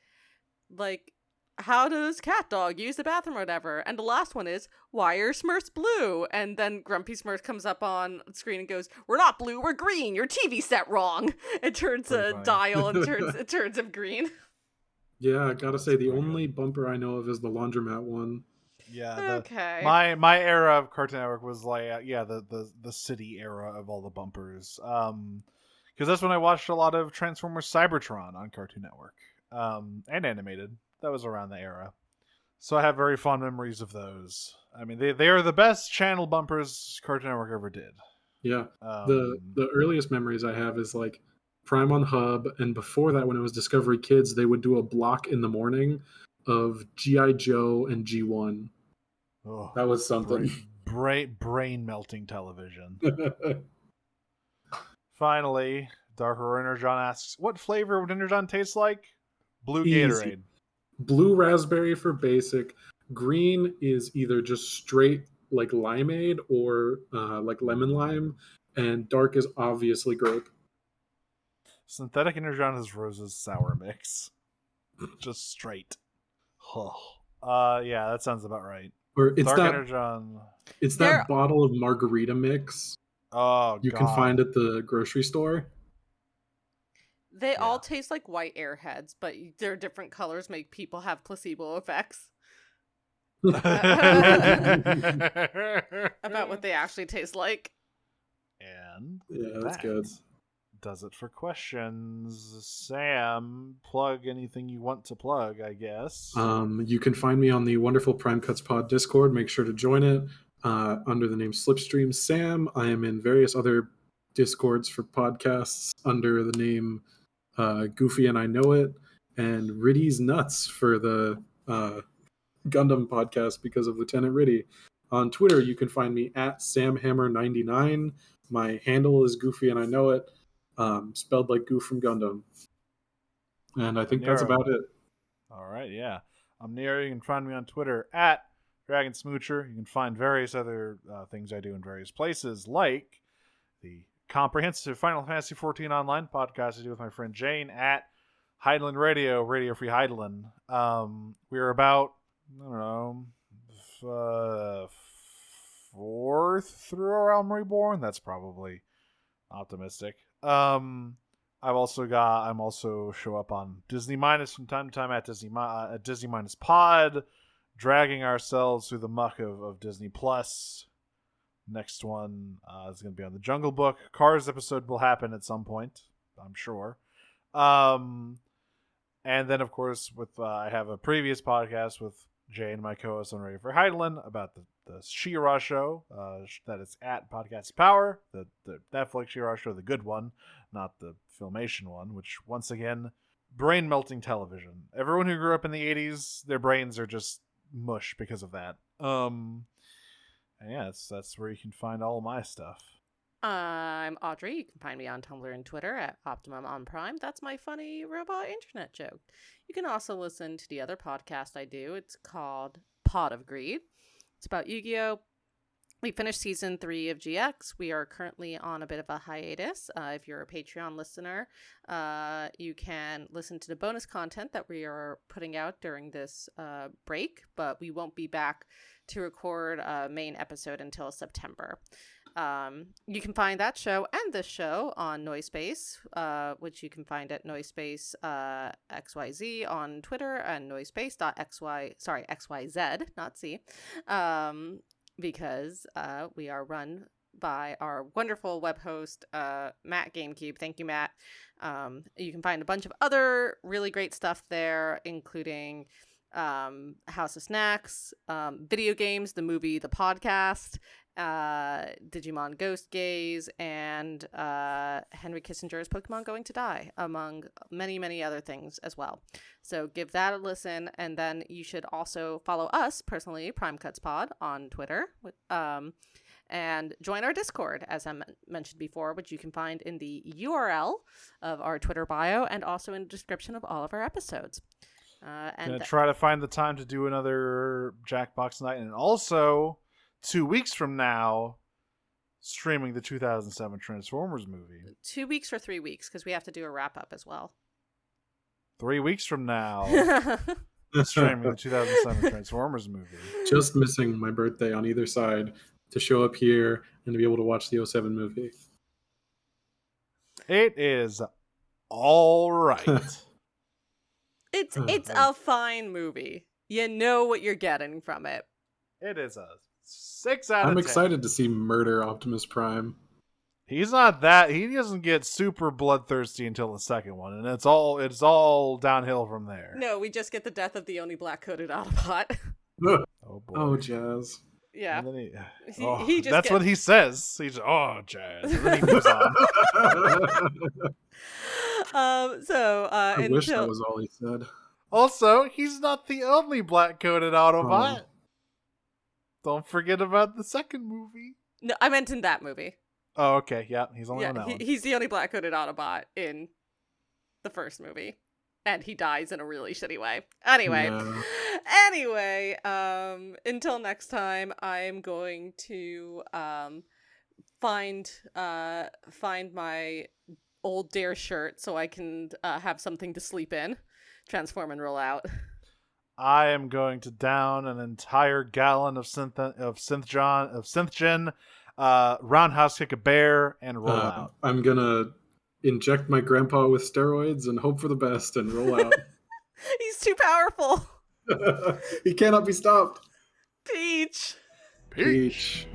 how does Cat Dog use the bathroom or whatever? And the last one is, why are Smurfs blue? And then Grumpy Smurf comes up on screen and goes, we're not blue, we're green. Your TV set wrong. It turns a dial and it turns them green. Yeah, I gotta say, the only bumper I know of is the laundromat one. Yeah. Okay. My era of Cartoon Network was like, the city era of all the bumpers. Because that's when I watched a lot of Transformers Cybertron on Cartoon Network. And animated. That was around the era. So I have very fond memories of those. I mean, they are the best channel bumpers Cartoon Network ever did. Yeah. The earliest memories I have is like Prime on Hub, and before that, when it was Discovery Kids, they would do a block in the morning of G.I. Joe and G1. Oh, that was something. Brain melting television. Finally, Darker Energon asks, what flavor would Energon taste like? Blue Gatorade. Easy. Blue raspberry for basic. Green is either just straight like limeade or like lemon lime, and dark is obviously grape. Synthetic Energon is Rose's sour mix. Just straight. Yeah, that sounds about right. Or it's Dark that Energon. It's that bottle of margarita mix. Oh, you can find at the grocery store. They all taste like white Airheads, but their different colors make people have placebo effects. About what they actually taste like. And yeah, that's good. Does it for questions. Sam, plug anything you want to plug, I guess. You can find me on the wonderful Prime Cuts Pod Discord. Make sure to join it under the name Slipstream Sam. I am in various other Discords for podcasts under the name Goofy and I Know It, and Riddy's Nuts for the Gundam podcast because of Lieutenant Riddy. On Twitter, you can find me at SamHammer99. My handle is Goofy and I Know It, spelled like Goof from Gundam. And I think that's about it. All right, yeah. I'm Nero. You can find me on Twitter at Dragon Smoocher. You can find various other things I do in various places, like the comprehensive Final Fantasy XIV online podcast I do with my friend Jane at Heidelin Radio, Radio Free Heidelin. We're about, I don't know, fourth through A Realm Reborn. That's probably optimistic. I'm also show up on Disney Minus from time to time at Disney Minus Pod, dragging ourselves through the muck of Disney Plus. Next one is going to be on the Jungle Book. Cars episode will happen at some point, I'm sure. And then, of course, with I have a previous podcast with Jay and my co-host on Radio for Heidelin about the She-Ra show. That is at Podcast Power, the Netflix She-Ra show, the good one, not the Filmation one, which, once again, brain-melting television. Everyone who grew up in the 80s, their brains are just mush because of that. And yeah, that's where you can find all my stuff. I'm Audrey. You can find me on Tumblr and Twitter at Optimum on Prime. That's my funny robot internet joke. You can also listen to the other podcast I do. It's called Pot of Greed. It's about Yu-Gi-Oh! We finished season 3 of GX. We are currently on a bit of a hiatus. If you're a Patreon listener, you can listen to the bonus content that we are putting out during this break, but we won't be back to record a main episode until September. You can find that show and this show on Noisepace, which you can find at Noisepace XYZ on Twitter and noisepace.xyz, not C, because we are run by our wonderful web host, Matt GameCube. Thank you, Matt. You can find a bunch of other really great stuff there, including House of Snacks, video games, the movie, the podcast, Digimon Ghost Gaze, and Henry Kissinger's Pokemon Going to Die, among many, many other things as well. So give that a listen, and then you should also follow us personally, Prime Cuts Pod, on Twitter, and join our Discord, as I mentioned before, which you can find in the URL of our Twitter bio and also in the description of all of our episodes. Gonna try to find the time to do another Jackbox night, and also 2 weeks from now, streaming the 2007 Transformers movie. 2 weeks or 3 weeks, because we have to do a wrap up as well. 3 weeks from now, streaming the 2007 Transformers movie. Just missing my birthday on either side to show up here and to be able to watch the 07 movie. It is all right. It's a fine movie. You know what you're getting from it. It is a 6 out of 10. I'm excited to see Murder Optimus Prime. He's not that. He doesn't get super bloodthirsty until the second one, and it's all downhill from there. No, we just get the death of the only black-coated Autobot. Oh boy. Oh, Jazz. Yeah. And then He just that's gets... what he says. He's Jazz. And then he moves on. I wish that was all he said. Also, he's not the only black-coated Autobot. Don't forget about the second movie. No, I meant in that movie. Oh, okay. Yeah, he's only on that one. He's the only black-coated Autobot in the first movie. And he dies in a really shitty way. Anyway, until next time, I'm going to find my old Dare shirt so I can have something to sleep in. Transform and roll out. I am going to down an entire gallon of synthgen, roundhouse kick a bear, and roll out. I'm gonna inject my grandpa with steroids and hope for the best and roll out. He's too powerful. He cannot be stopped. Peach. Peach.